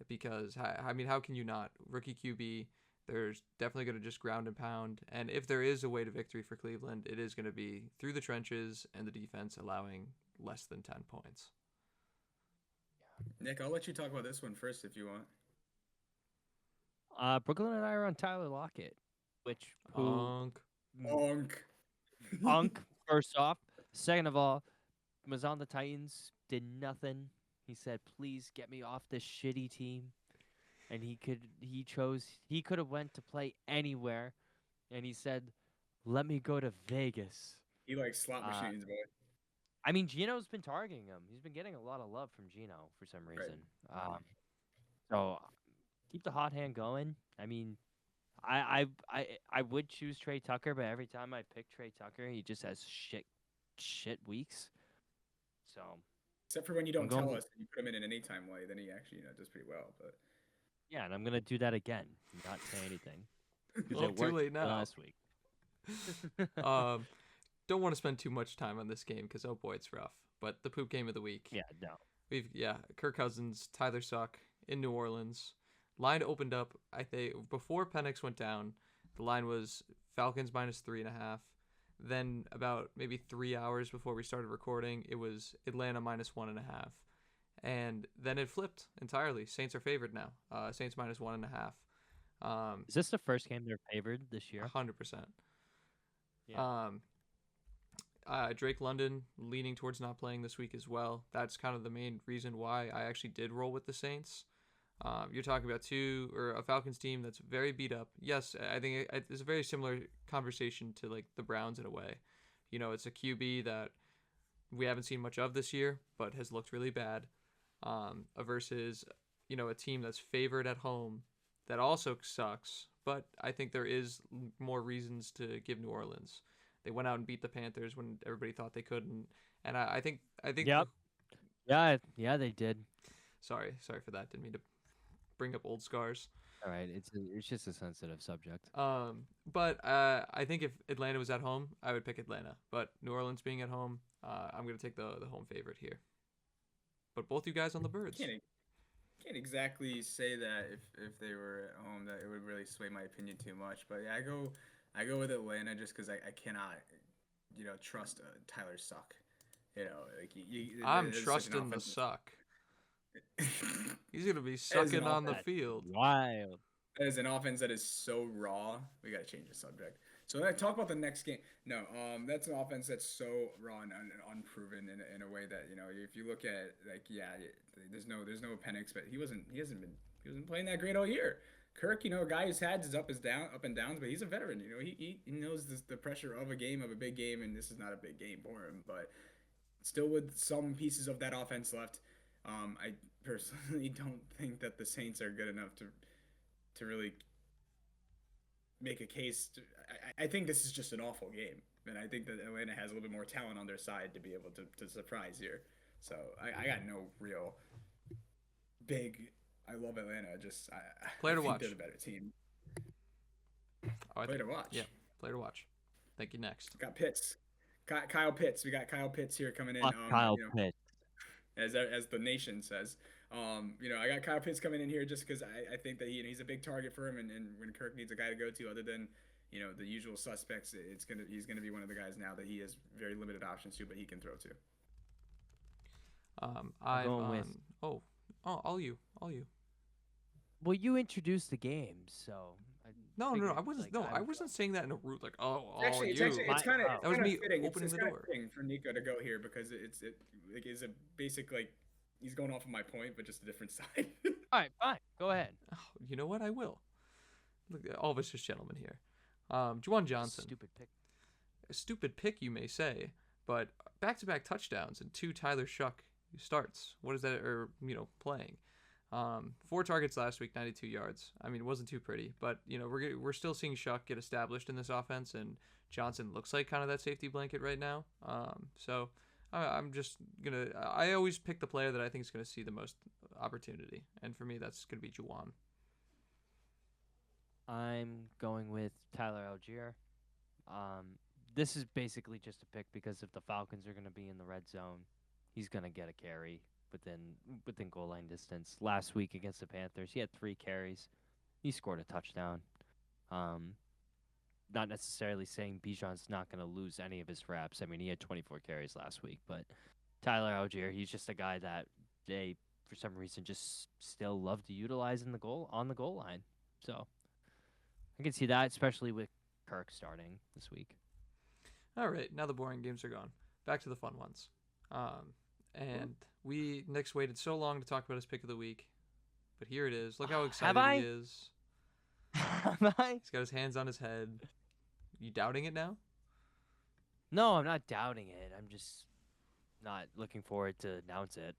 because I mean, how can you not? Rookie QB. There's definitely going to just ground and pound. And if there is a way to victory for Cleveland, it is going to be through the trenches and the defense allowing less than 10 points. Nick, I'll let you talk about this one first if you want. Brooklyn and I are on Tyler Lockett, which... Honk. First off. Second of all, was on the Titans, did nothing. He said, please get me off this shitty team. And he could have went to play anywhere, and he said, let me go to Vegas. He likes slot machines, boy. I mean, Gino's been targeting him. He's been getting a lot of love from Gino for some reason. Right. So keep the hot hand going. I mean, I would choose Trey Tucker, but every time I pick Trey Tucker, he just has shit weeks. So except for when you don't tell us and you put him in an anytime way, then he actually does pretty well. But yeah, and I'm gonna do that again. Not say anything. Well, too late now. Last week. Don't want to spend too much time on this game because oh boy, it's rough. But the poop game of the week. Yeah, no. Kirk Cousins, Tyler Suck in New Orleans. Line opened up. I think before Penix went down, the line was Falcons -3.5. Then about maybe 3 hours before we started recording, it was Atlanta -1.5. And then it flipped entirely. Saints are favored now. Saints -1.5. Is this the first game they're favored this year? 100%. Yeah. Drake London leaning towards not playing this week as well. That's kind of the main reason why I actually did roll with the Saints. You're talking about a Falcons team that's very beat up. Yes, I think it's a very similar conversation to like the Browns in a way. It's a QB that we haven't seen much of this year, but has looked really bad. Versus a team that's favored at home that also sucks. But I think there is more reasons to give New Orleans. They went out and beat the Panthers when everybody thought they couldn't, and I think. Yep. Yeah, they did. Sorry for that. Didn't mean to bring up old scars. All right, it's just a sensitive subject. But I think if Atlanta was at home, I would pick Atlanta. But New Orleans being at home, I'm gonna take the home favorite here. But both you guys on the Birds. Can't exactly say that if they were at home that it would really sway my opinion too much. But yeah, I go with Atlanta just because I cannot, trust Tyler Suck. I'm trusting the Suck. He's gonna be sucking on the field. Wild. As an offense that is so raw, we gotta change the subject. So when I talk about the next game, no, that's an offense that's so raw and unproven in a way that if you look at there's no appendix, but he hasn't been playing that great all year. Kirk, a guy who's had his up and downs, but he's a veteran. He knows the pressure of a big game, and this is not a big game for him, but still with some pieces of that offense left. I personally don't think that the Saints are good enough to really make a case. I think this is just an awful game, and I think that Atlanta has a little bit more talent on their side to be able to surprise here. So I got no real big. I love Atlanta. I think they're the better team. Player to watch. Yeah, player to watch. Thank you. Next. Got Pitts. Kyle Pitts. We got Kyle Pitts here coming in. Kyle Pitts. As the nation says. I got Kyle Pitts coming in here just because I think that he's a big target for him, and when Kirk needs a guy to go to other than the usual suspects, he's gonna be one of the guys now that he has very limited options to, but he can throw to. I'm going with all you. Well, you introduced the game, so. No, I wasn't. I wasn't saying that in a rude like. Actually, you. It's kind of that was me fitting. opening the door. For Nico to go here because it is a basic he's going off of my point, but just a different side. All right, fine. Go ahead. Oh, you know what? I will. Look, all of us just gentlemen here. Juwan Johnson. Stupid pick. A stupid pick, you may say, but back-to-back touchdowns and 2 Tyler Shuck starts. What is that? Playing. 4 targets last week, 92 yards. I mean, it wasn't too pretty, but we're still seeing Shuck get established in this offense, and Johnson looks like kind of that safety blanket right now. So I'm just gonna. I always pick the player that I think is gonna see the most opportunity, and for me, that's gonna be Juwan. I'm going with Tyler Algier. This is basically just a pick because if the Falcons are gonna be in the red zone, he's gonna get a carry within goal line distance. Last week against the Panthers, he had 3 carries. He scored a touchdown. Not necessarily saying Bijan's not going to lose any of his reps. I mean, he had 24 carries last week, but Tyler Algier, he's just a guy that they, for some reason, just still love to utilize on the goal line. So I can see that, especially with Kirk starting this week. All right, now the boring games are gone. Back to the fun ones. Nick's waited so long to talk about his pick of the week, but here it is. Look how excited he is. Have I? He's got his hands on his head. You doubting it now? No, I'm not doubting it. I'm just not looking forward to announce it.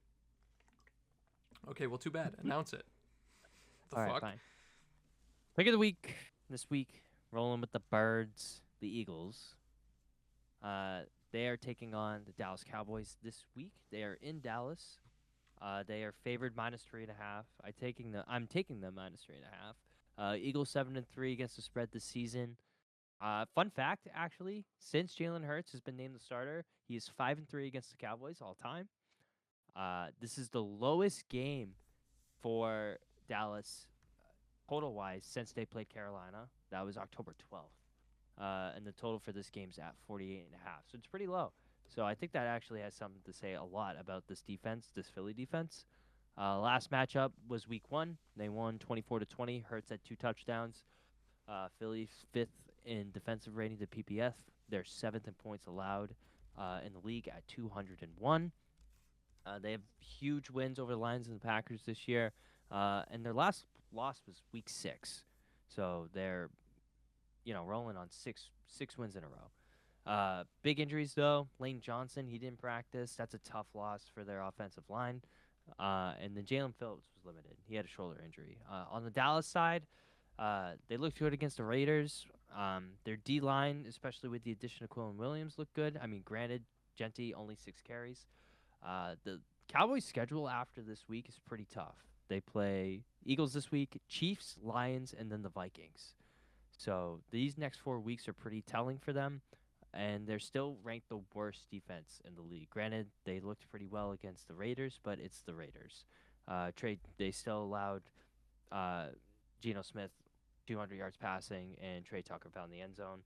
Okay, well, too bad. Announce it. All right, fine. Pick of the week this week. Rolling with the Birds, the Eagles. They are taking on the Dallas Cowboys this week. They are in Dallas. They are favored -3.5. I'm taking them -3.5. Eagles 7-3 against the spread this season. Fun fact, actually, since Jalen Hurts has been named the starter, he is 5-3 against the Cowboys all time. This is the lowest game for Dallas total-wise since they played Carolina. That was October 12th. and the total for this game's at 48.5. So it's pretty low. So I think that actually has something to say a lot about this defense, this Philly defense. Last matchup was week 1. They won 24-20. Hurts had 2 touchdowns. Philly's 5th in defensive rating to PPF. They're 7th in points allowed in the league at 201. They have huge wins over the Lions and the Packers this year, and their last loss was week 6. So they're rolling on six wins in a row. Big injuries though. Lane Johnson, he didn't practice. That's a tough loss for their offensive line. And then Jalen Phillips was limited. He had a shoulder injury. On the Dallas side, they looked good against the Raiders. Their D line, especially with the addition of Quillen Williams, looked good. I mean, granted, Genty only 6 carries. The Cowboys' schedule after this week is pretty tough. They play Eagles this week, Chiefs, Lions, and then the Vikings. So these next 4 weeks are pretty telling for them, and they're still ranked the worst defense in the league. Granted, they looked pretty well against the Raiders, but it's the Raiders. They still allowed Geno Smith 200 yards passing, and Trey Tucker found the end zone.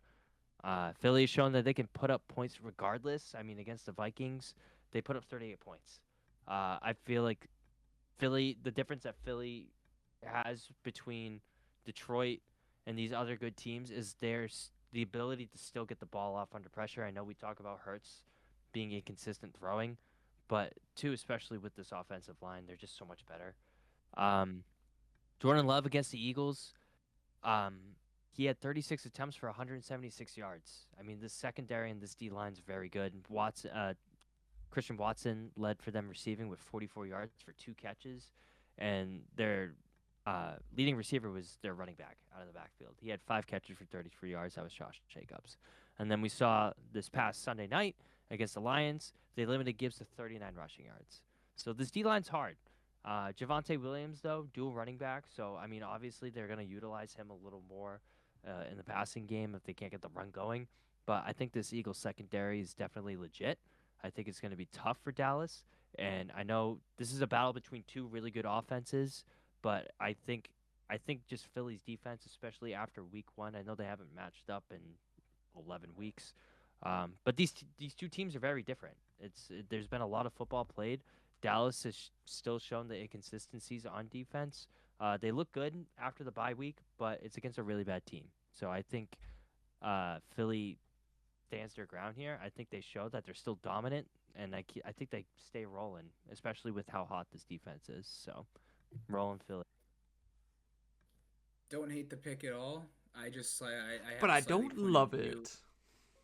Philly has shown that they can put up points regardless. I mean, against the Vikings, they put up 38 points. I feel like the difference that Philly has between Detroit and these other good teams is there's the ability to still get the ball off under pressure. I know we talk about Hurts being inconsistent throwing, but too, especially with this offensive line, they're just so much better. Jordan Love against the Eagles, he had 36 attempts for 176 yards. I mean, this secondary and this D line's very good. Christian Watson led for them receiving with 44 yards for 2 catches, and their leading receiver was their running back out of the backfield. He had 5 catches for 33 yards. That was Josh Jacobs. And then we saw this past Sunday night against the Lions, they limited Gibbs to 39 rushing yards. So this D-line's hard. Javonte Williams, though, dual running back. So, I mean, obviously they're going to utilize him a little more in the passing game if they can't get the run going. But I think this Eagles secondary is definitely legit. I think it's going to be tough for Dallas. And I know this is a battle between 2 really good offenses, but I think just Philly's defense, especially after week 1, I know they haven't matched up in 11 weeks. But these 2 teams are very different. There's been a lot of football played. Dallas has still shown the inconsistencies on defense. They look good after the bye week, but it's against a really bad team. So I think Philly stands their ground here. I think they show that they're still dominant, and I think they stay rolling, especially with how hot this defense is. So rolling Philly. Don't hate the pick at all. I just I have But a I slightly don't point love of view.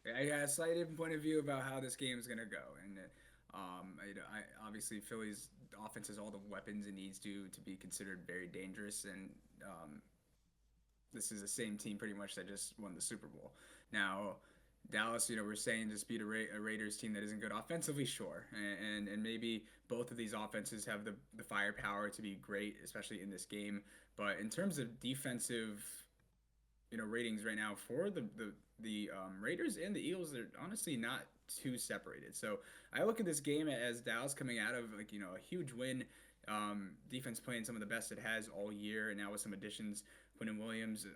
it. I got a slight different point of view about how this game is gonna go, and obviously Philly's offense has all the weapons it needs to be considered very dangerous, and this is the same team pretty much that just won the Super Bowl. Now, Dallas, we're saying just beat a Raiders team that isn't good offensively, sure, and maybe both of these offenses have the firepower to be great, especially in this game. But in terms of defensive, ratings right now for the Raiders and the Eagles, they're honestly not too separated. So I look at this game as Dallas coming out of a huge win, defense playing some of the best it has all year, and now with some additions, Quinton Williams,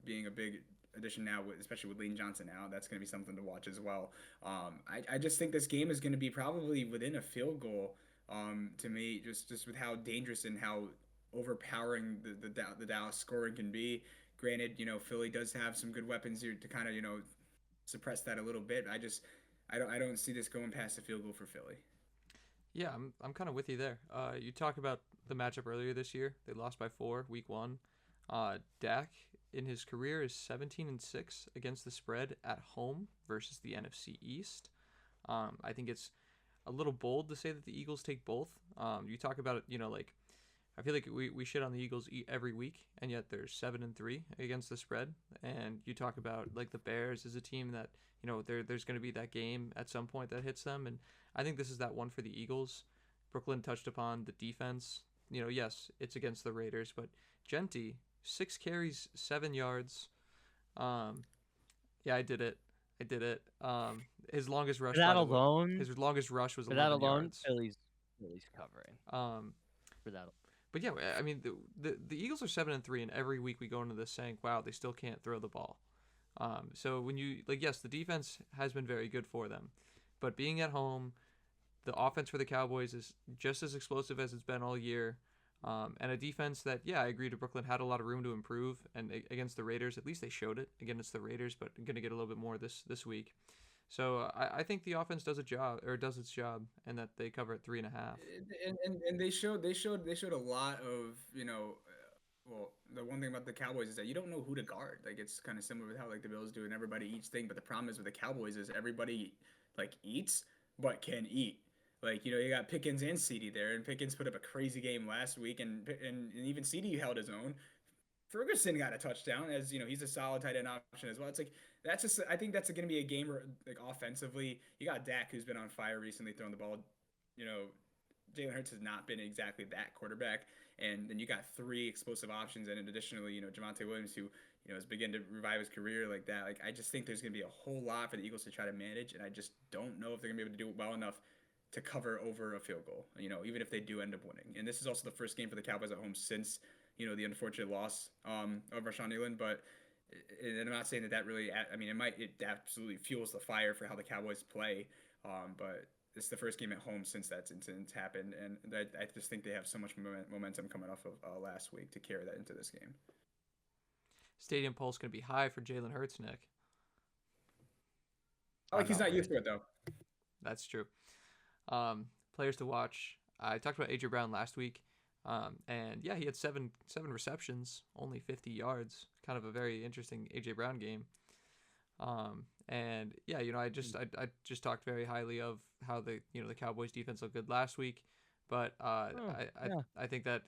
being a big addition now, especially with Lane Johnson now, that's going to be something to watch as well. I just think this game is going to be probably within a field goal. To me, just with how dangerous and how overpowering the Dallas scoring can be. Granted, Philly does have some good weapons here to kind of suppress that a little bit. I don't see this going past the field goal for Philly. Yeah, I'm kind of with you there. You talk about the matchup earlier this year. They lost by 4 week 1. Dak in his career is 17-6 against the spread at home versus the NFC East. I think it's a little bold to say that the Eagles take both. You talk about it, like I feel like we shit on the Eagles every week, and yet they're 7-3 against the spread. And you talk about like the Bears as a team that there's going to be that game at some point that hits them, and I think this is that one for the Eagles. Brooklyn touched upon the defense. Yes, it's against the Raiders, but Genty 6 carries, 7 yards. Yeah, I did it. His longest rush. For that by the way, alone, his longest rush was for that 11 alone, yards. Philly's covering. For that. But yeah, I mean the Eagles are 7-3, and every week we go into this saying, "Wow, they still can't throw the ball." So when you yes, the defense has been very good for them, but being at home, the offense for the Cowboys is just as explosive as it's been all year. And a defense that, I agree to Brooklyn had a lot of room to improve. And against the Raiders, at least they showed it against the Raiders, but going to get a little bit more this week. So I think the offense does its job, and that they cover at 3.5. And they showed a lot of well, the one thing about the Cowboys is that you don't know who to guard. Like it's kind of similar with how like the Bills do and everybody eats thing, but the problem is with the Cowboys is everybody like eats but can eat. Like you got Pickens and CD there, and Pickens put up a crazy game last week, and even CD held his own. Ferguson got a touchdown, as he's a solid tight end option as well. It's like that's just I think that's going to be a game where like offensively you got Dak who's been on fire recently throwing the ball. You know, Jalen Hurts has not been exactly that quarterback, and then you got three explosive options, and additionally, Javonte Williams who is beginning to revive his career like that. Like I just think there's going to be a whole lot for the Eagles to try to manage, and I just don't know if they're going to be able to do it well enough to cover over a field goal. Even if they do end up winning, and this is also the first game for the Cowboys at home since the unfortunate loss of Rashawn Elam, but. And I'm not saying that really. I mean, it absolutely fuels the fire for how the Cowboys play, but it's the first game at home since that incident happened, and I just think they have so much momentum coming off of last week to carry that into this game. Stadium pulse going to be high for Jalen Hurts, Nick. He's not used to it though. That's true. Players to watch. I talked about AJ Brown last week, and he had seven receptions, only 50 yards. Kind of a very interesting AJ Brown game. And I just talked very highly of how the Cowboys defense looked good last week, but I think that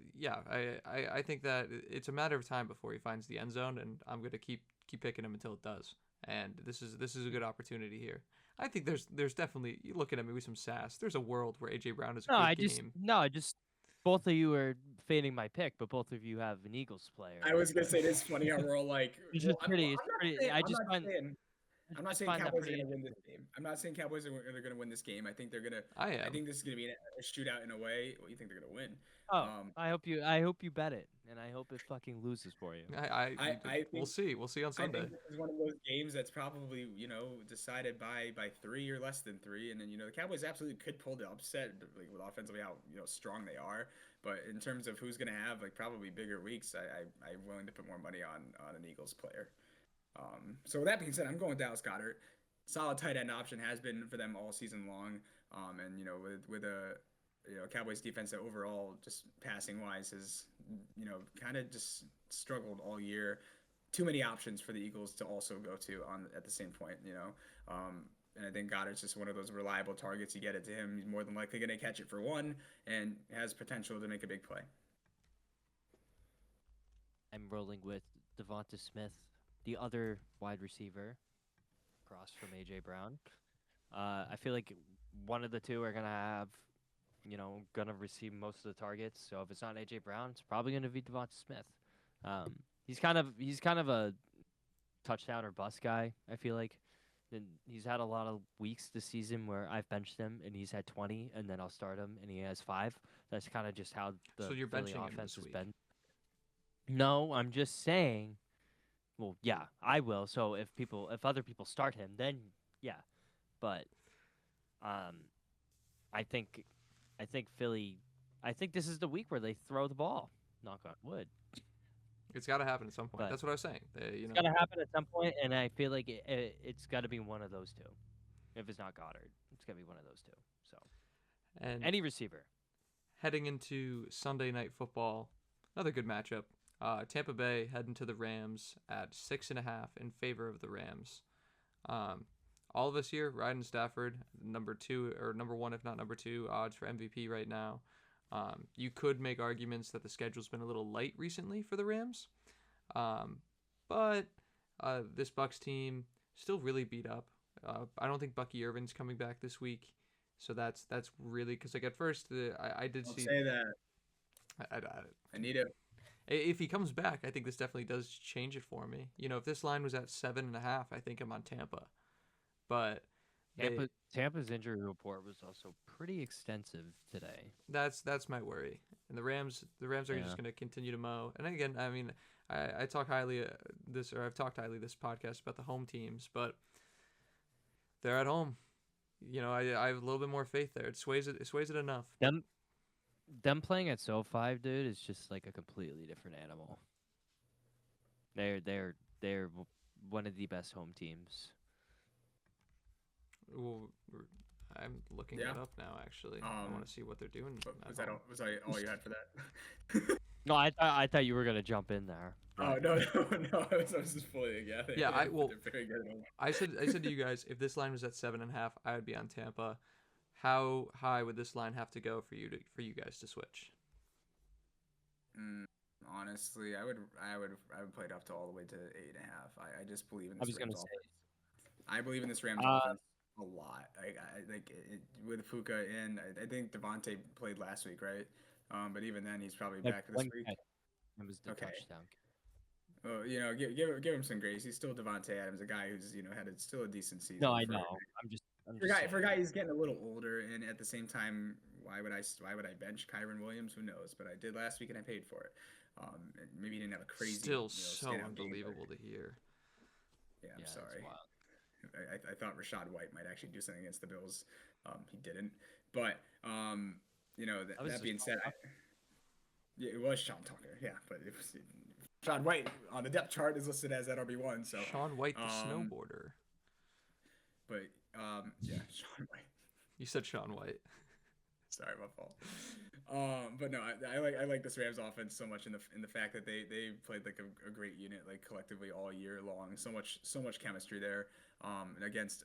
I think that it's a matter of time before he finds the end zone, and I'm gonna keep picking him until it does. And this is a good opportunity here. I think there's definitely, you looking at me with some sass. There's a world where AJ Brown is a good game. Both of you are fading my pick, but both of you have an Eagles player. I was gonna say it's funny how we're all like, I'm not saying Cowboys are going to win this game. I'm not saying Cowboys are going to win this game. I think they're going to. I think this is going to be a shootout in a way. What do you think they're going to win? I hope you bet it, and I hope it fucking loses for you. We'll see. We'll see on Sunday. I think this is one of those games that's probably decided by 3 or less than 3, and then the Cowboys absolutely could pull the upset like with offensively how strong they are. But in terms of who's going to have like probably bigger weeks, I'm willing to put more money on an Eagles player. So with that being said, I'm going with Dallas Goedert. Solid tight end option has been for them all season long. And with a Cowboys defense that overall just passing wise has kind of just struggled all year. Too many options for the Eagles to also go to at the same point. And I think Goddard's just one of those reliable targets. You get it to him, he's more than likely going to catch it for one and has potential to make a big play. I'm rolling with Devonta Smith, the other wide receiver, across from AJ Brown. I feel like one of the two are gonna receive most of the targets. So if it's not AJ Brown, it's probably gonna be Devonta Smith. He's kind of a touchdown or bust guy. I feel like, and he's had a lot of weeks this season where I've benched him and he's had 20, and then I'll start him and he has 5. That's kind of just how the Philly offense has been. No, I'm just saying. Well, yeah, I will. So if other people start him, then yeah. But I think Philly. I think this is the week where they throw the ball. Knock on wood. It's got to happen at some point. That's what I was saying. It's got to happen at some point, and I feel like it's got to be one of those two. If it's not Goddard, it's got to be one of those two. So, and any receiver. Heading into Sunday Night Football, another good matchup. Tampa Bay heading to the Rams at 6.5 in favor of the Rams. All of us here, riding Stafford, number 1, if not number 2, odds for MVP right now. You could make arguments that the schedule's been a little light recently for the Rams, but this Bucs team still really beat up. I don't think Bucky Irvin's coming back this week, so that's really because like at first I did Don't see. Say that. I need it. If he comes back, I think this definitely does change it for me. If this line was at 7.5, I think I'm on Tampa. But Tampa's injury report was also pretty extensive today. That's my worry. And the Rams are just going to continue to mow. And again, I mean, I talk highly I've talked highly this podcast about the home teams, but they're at home. I have a little bit more faith there. It sways it enough. Them playing at SoFi, dude, is just like a completely different animal. They're one of the best home teams. Well, I'm looking it up now. Actually, I want to see what they're doing. Was that all you had for that? No, I thought you were gonna jump in there. Oh no! I was just fully yeah. I said to you guys, if this line was at 7.5, I would be on Tampa. How high would this line have to go for you guys to switch? Honestly, I would play it up to all the way to 8.5. I just believe in this Rams offense. I believe in this Rams offense a lot. With Puka in. I think Devontae played last week, right? But even then, he's probably back this week. It was the touchdown. Well, give him some grace. He's still Devontae Adams, a guy who's had still a decent season. No, I know. For a guy who's getting a little older, and at the same time, why would I bench Kyron Williams? Who knows? But I did last week, and I paid for it. Maybe he didn't have a crazy. Still so unbelievable to hear. Yeah, I'm sorry. I thought Rachaad White might actually do something against the Bills. He didn't. But that being said, it was Sean Tucker. Yeah, but it was Rachaad White on the depth chart is listed as at RB1. So Shaun White, the snowboarder. But Shaun White. You said Shaun White. Sorry, my fault. But no, I like this Rams offense so much in the fact that they played like a great unit, like collectively all year long. So much chemistry there. Against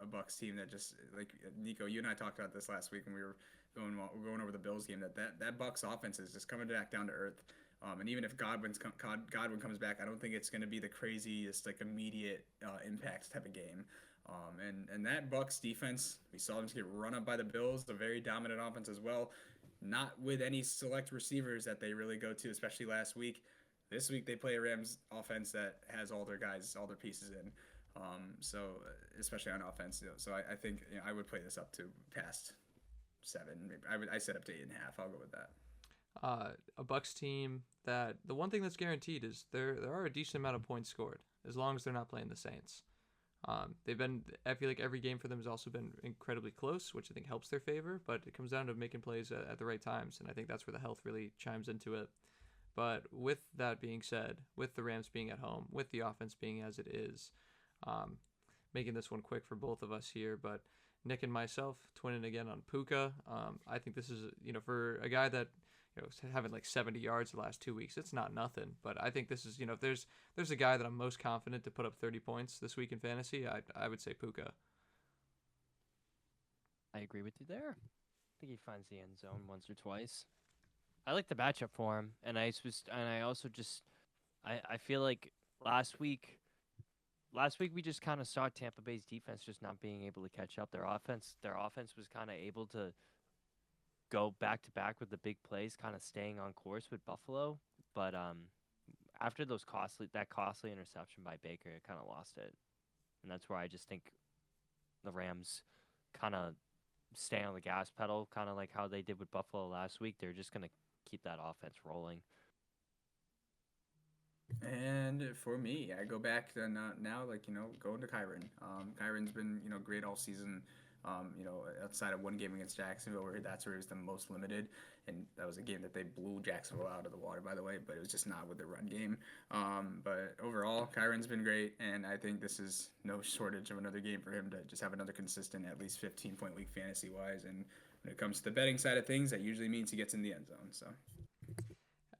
a Bucs team that just, like Nico, you and I talked about this last week when we were going over the Bills game, that Bucs offense is just coming back down to earth. And even if Godwin comes back, I don't think it's going to be the craziest like immediate impact type of game. And that Bucs defense, we saw them get run up by the Bills, a very dominant offense as well. Not with any select receivers that they really go to, especially last week. This week they play a Rams offense that has all their guys, all their pieces in. So especially on offense, so I think I would play this up to past 7. I set up to 8.5. I'll go with that. A Bucs team that the one thing that's guaranteed is there are a decent amount of points scored as long as they're not playing the Saints. I feel like every game for them has also been incredibly close, which I think helps their favor, but it comes down to making plays at the right times, and I think that's where the health really chimes into it. But with that being said, with the Rams being at home, with the offense being as it is, making this one quick for both of us here, but Nick and myself twinning again on Puka. I think this is, for a guy that, having like 70 yards the last 2 weeks, it's not nothing. But I think this is, if there's a guy that I'm most confident to put up 30 points this week in fantasy, I would say Puka. I agree with you there. I think he finds the end zone once or twice. I like the matchup for him, and I also just I feel like last week we just kind of saw Tampa Bay's defense just not being able to catch up. Their offense was kind of able to go back to back with the big plays, kind of staying on course with Buffalo. But after that costly interception by Baker, it kind of lost it, and that's where I just think the Rams kind of stay on the gas pedal, kind of like how they did with Buffalo last week. They're just gonna keep that offense rolling. And for me, I go back to now, going to Kyron. Kyron's been, great all season. Outside of one game against Jacksonville, that's where he was the most limited, and that was a game that they blew Jacksonville out of the water, by the way. But it was just not with the run game. But overall, Kyron's been great, and I think this is no shortage of another game for him to just have another consistent, at least 15-point week fantasy wise. And when it comes to the betting side of things, that usually means he gets in the end zone. So.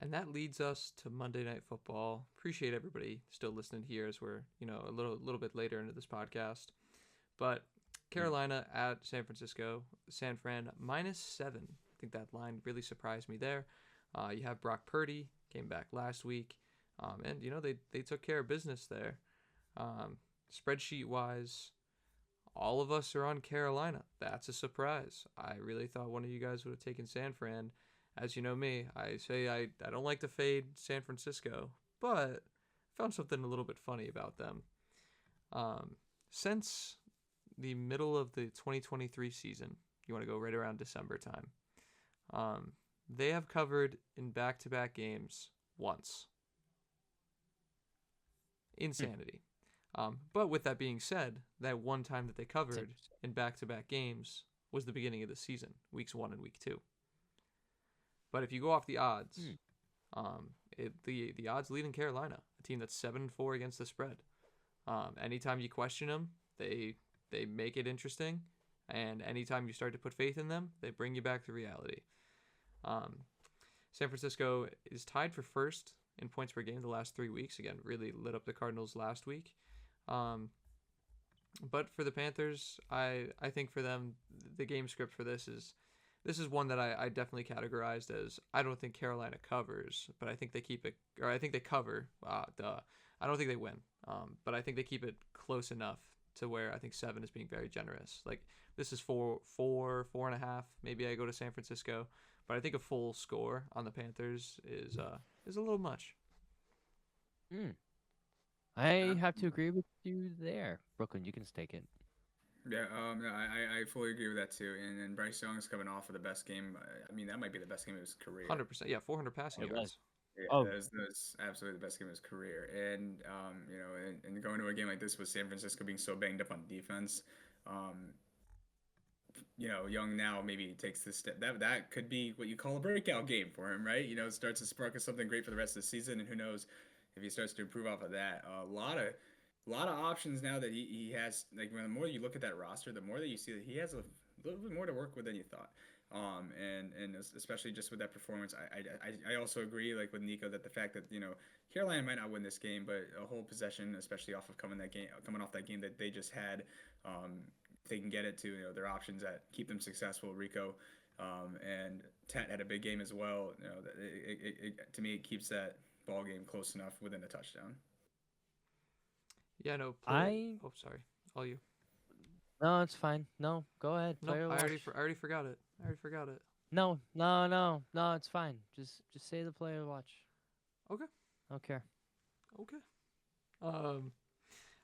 And that leads us to Monday Night Football. Appreciate everybody still listening here as we're, a little bit later into this podcast. But Carolina at San Francisco, San Fran -7. I think that line really surprised me there. You have Brock Purdy, came back last week. And, they took care of business there. Spreadsheet-wise, all of us are on Carolina. That's a surprise. I really thought one of you guys would have taken San Fran. As you know me, I say I don't like to fade San Francisco, but I found something a little bit funny about them. Since the middle of the 2023 season, you want to go right around December time, They have covered in back-to-back games once. Insanity. But with that being said, that one time that they covered in back-to-back games was the beginning of the season, weeks 1 and week 2. But if you go off the odds, the odds lead in Carolina, a team that's 7-4 against the spread. Anytime you question them, they make it interesting, and anytime you start to put faith in them, they bring you back to reality. San Francisco is tied for first in points per game the last 3 weeks. Again, really lit up the Cardinals last week. But for the Panthers, I think for them, the game script for this is one that I definitely categorized as I don't think Carolina covers, but I think they keep it, or I think they cover. I don't think they win, but I think they keep it close enough to where I think 7 is being very generous. Like this is 4.5. Maybe I go to San Francisco, but I think a full score on the Panthers is a little much. I have to agree with you there, Brooklyn. You can stake it. Yeah, no, I fully agree with that too. And Bryce Young's coming off of the best game. I mean, that might be the best game of his career. 100%. Yeah, 400 passing yards. Yeah, that's absolutely the best game of his career. And and going to a game like this with San Francisco being so banged up on defense, Young now maybe takes this step. That could be what you call a breakout game for him, right? Starts to spark something great for the rest of the season, and who knows if he starts to improve off of that. A lot of options now that he has. Like the more you look at that roster, the more that you see that he has a little bit more to work with than you thought. And especially just with that performance, I also agree like with Nico that the fact that Carolina might not win this game, but a whole possession, especially off of coming off that game that they just had, if they can get it to their options that keep them successful. Rico and Tet had a big game as well. To me, it keeps that ball game close enough within a touchdown. Yeah, no. Oh, sorry. All you. No, it's fine. No, go ahead. No, I already forgot it. No, it's fine. Just say the player to watch. Okay. I don't care. Okay.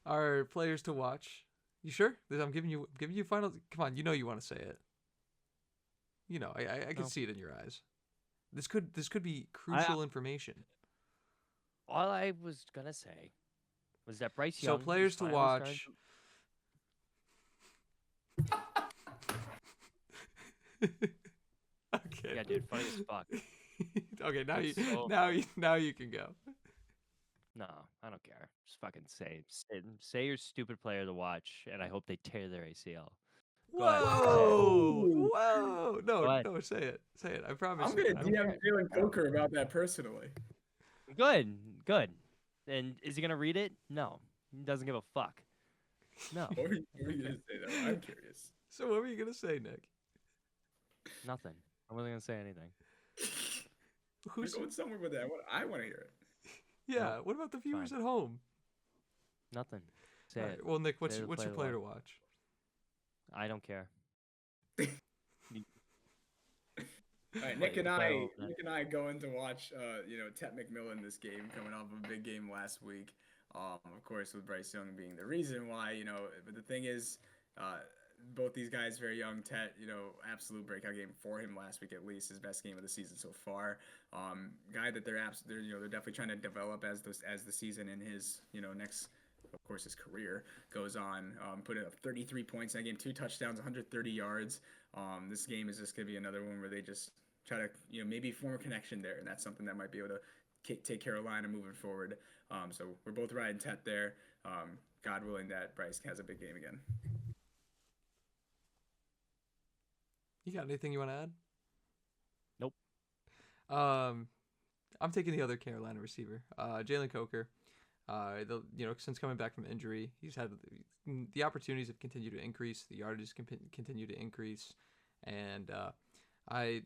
Our players to watch. You sure? I'm giving you final. Come on, you want to say it. I can see it in your eyes. This could be crucial information. All I was gonna say was that Bryce Young. So players to watch. Okay. Yeah, dude, funny as fuck. Okay, now you can go. No, I don't care. Just fucking say your stupid player to watch, and I hope they tear their ACL. Whoa! No, say it. I promise. I'm gonna DM Jalen Coker about that personally. Good. And is he gonna read it? No, he doesn't give a fuck. No. What were you gonna say though? I'm curious. So what were you gonna say, Nick? Nothing. I wasn't gonna say anything. Who's going somewhere with that? I want to hear it. Yeah. No, what about the viewers at home? Nothing. Say it. Well, Nick, what's your player to watch? I don't care. All right, Nick and I going to watch Tet McMillan this game, coming off of a big game last week. Of course, with Bryce Young being the reason why, but the thing is, both these guys very young. Tet, absolute breakout game for him last week, at least his best game of the season so far. Guy that they're definitely trying to develop as the season and his next, of course, his career goes on. Put up 33 points in that game, 2 touchdowns, 130 yards. This game is just gonna be another one where they just try to maybe form a connection there, and that's something that might be able to take Carolina moving forward. So we're both riding Tet there. God willing that Bryce has a big game again. You got anything you want to add? Nope. I'm taking the other Carolina receiver, Jalen Coker. Since coming back from injury, he's had the opportunities have continued to increase, the yardage continue to increase, and I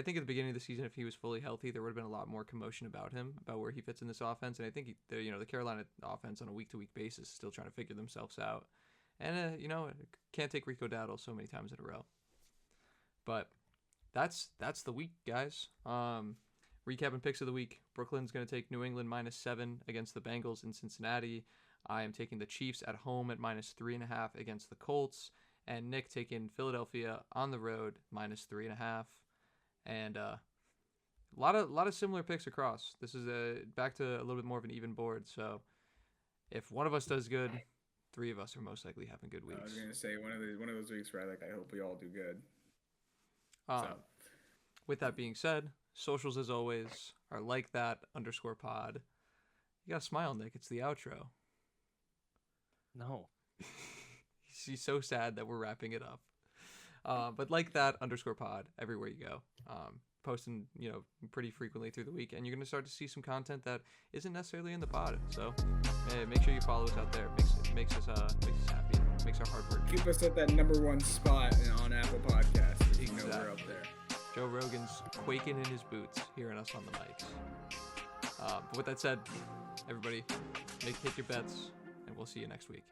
think at the beginning of the season, if he was fully healthy, there would have been a lot more commotion about him, about where he fits in this offense, and I think the Carolina offense on a week-to-week basis is still trying to figure themselves out, and can't take Rico Dowdle so many times in a row. But that's the week, guys. Recapping picks of the week. Brooklyn's going to take New England -7 against the Bengals in Cincinnati. I am taking the Chiefs at home at -3.5 against the Colts. And Nick taking Philadelphia on the road -3.5. And A lot of similar picks across. This is back to a little bit more of an even board. So if one of us does good, 3 of us are most likely having good weeks. I was gonna say one of those weeks where I hope we all do good. With that being said, socials as always are like that _pod. You gotta smile, Nick. It's the outro. No. He's so sad that we're wrapping it up. But like that _pod everywhere you go. Posting, pretty frequently through the week, and you're gonna start to see some content that isn't necessarily in the pod. So make sure you follow us out there. Makes us happy. Makes our hard work. Keep us at that #1 spot on Apple Podcasts. Exactly. You know we're up there. Joe Rogan's quaking in his boots, hearing us on the mics. But with that said, everybody, hit your bets, and we'll see you next week.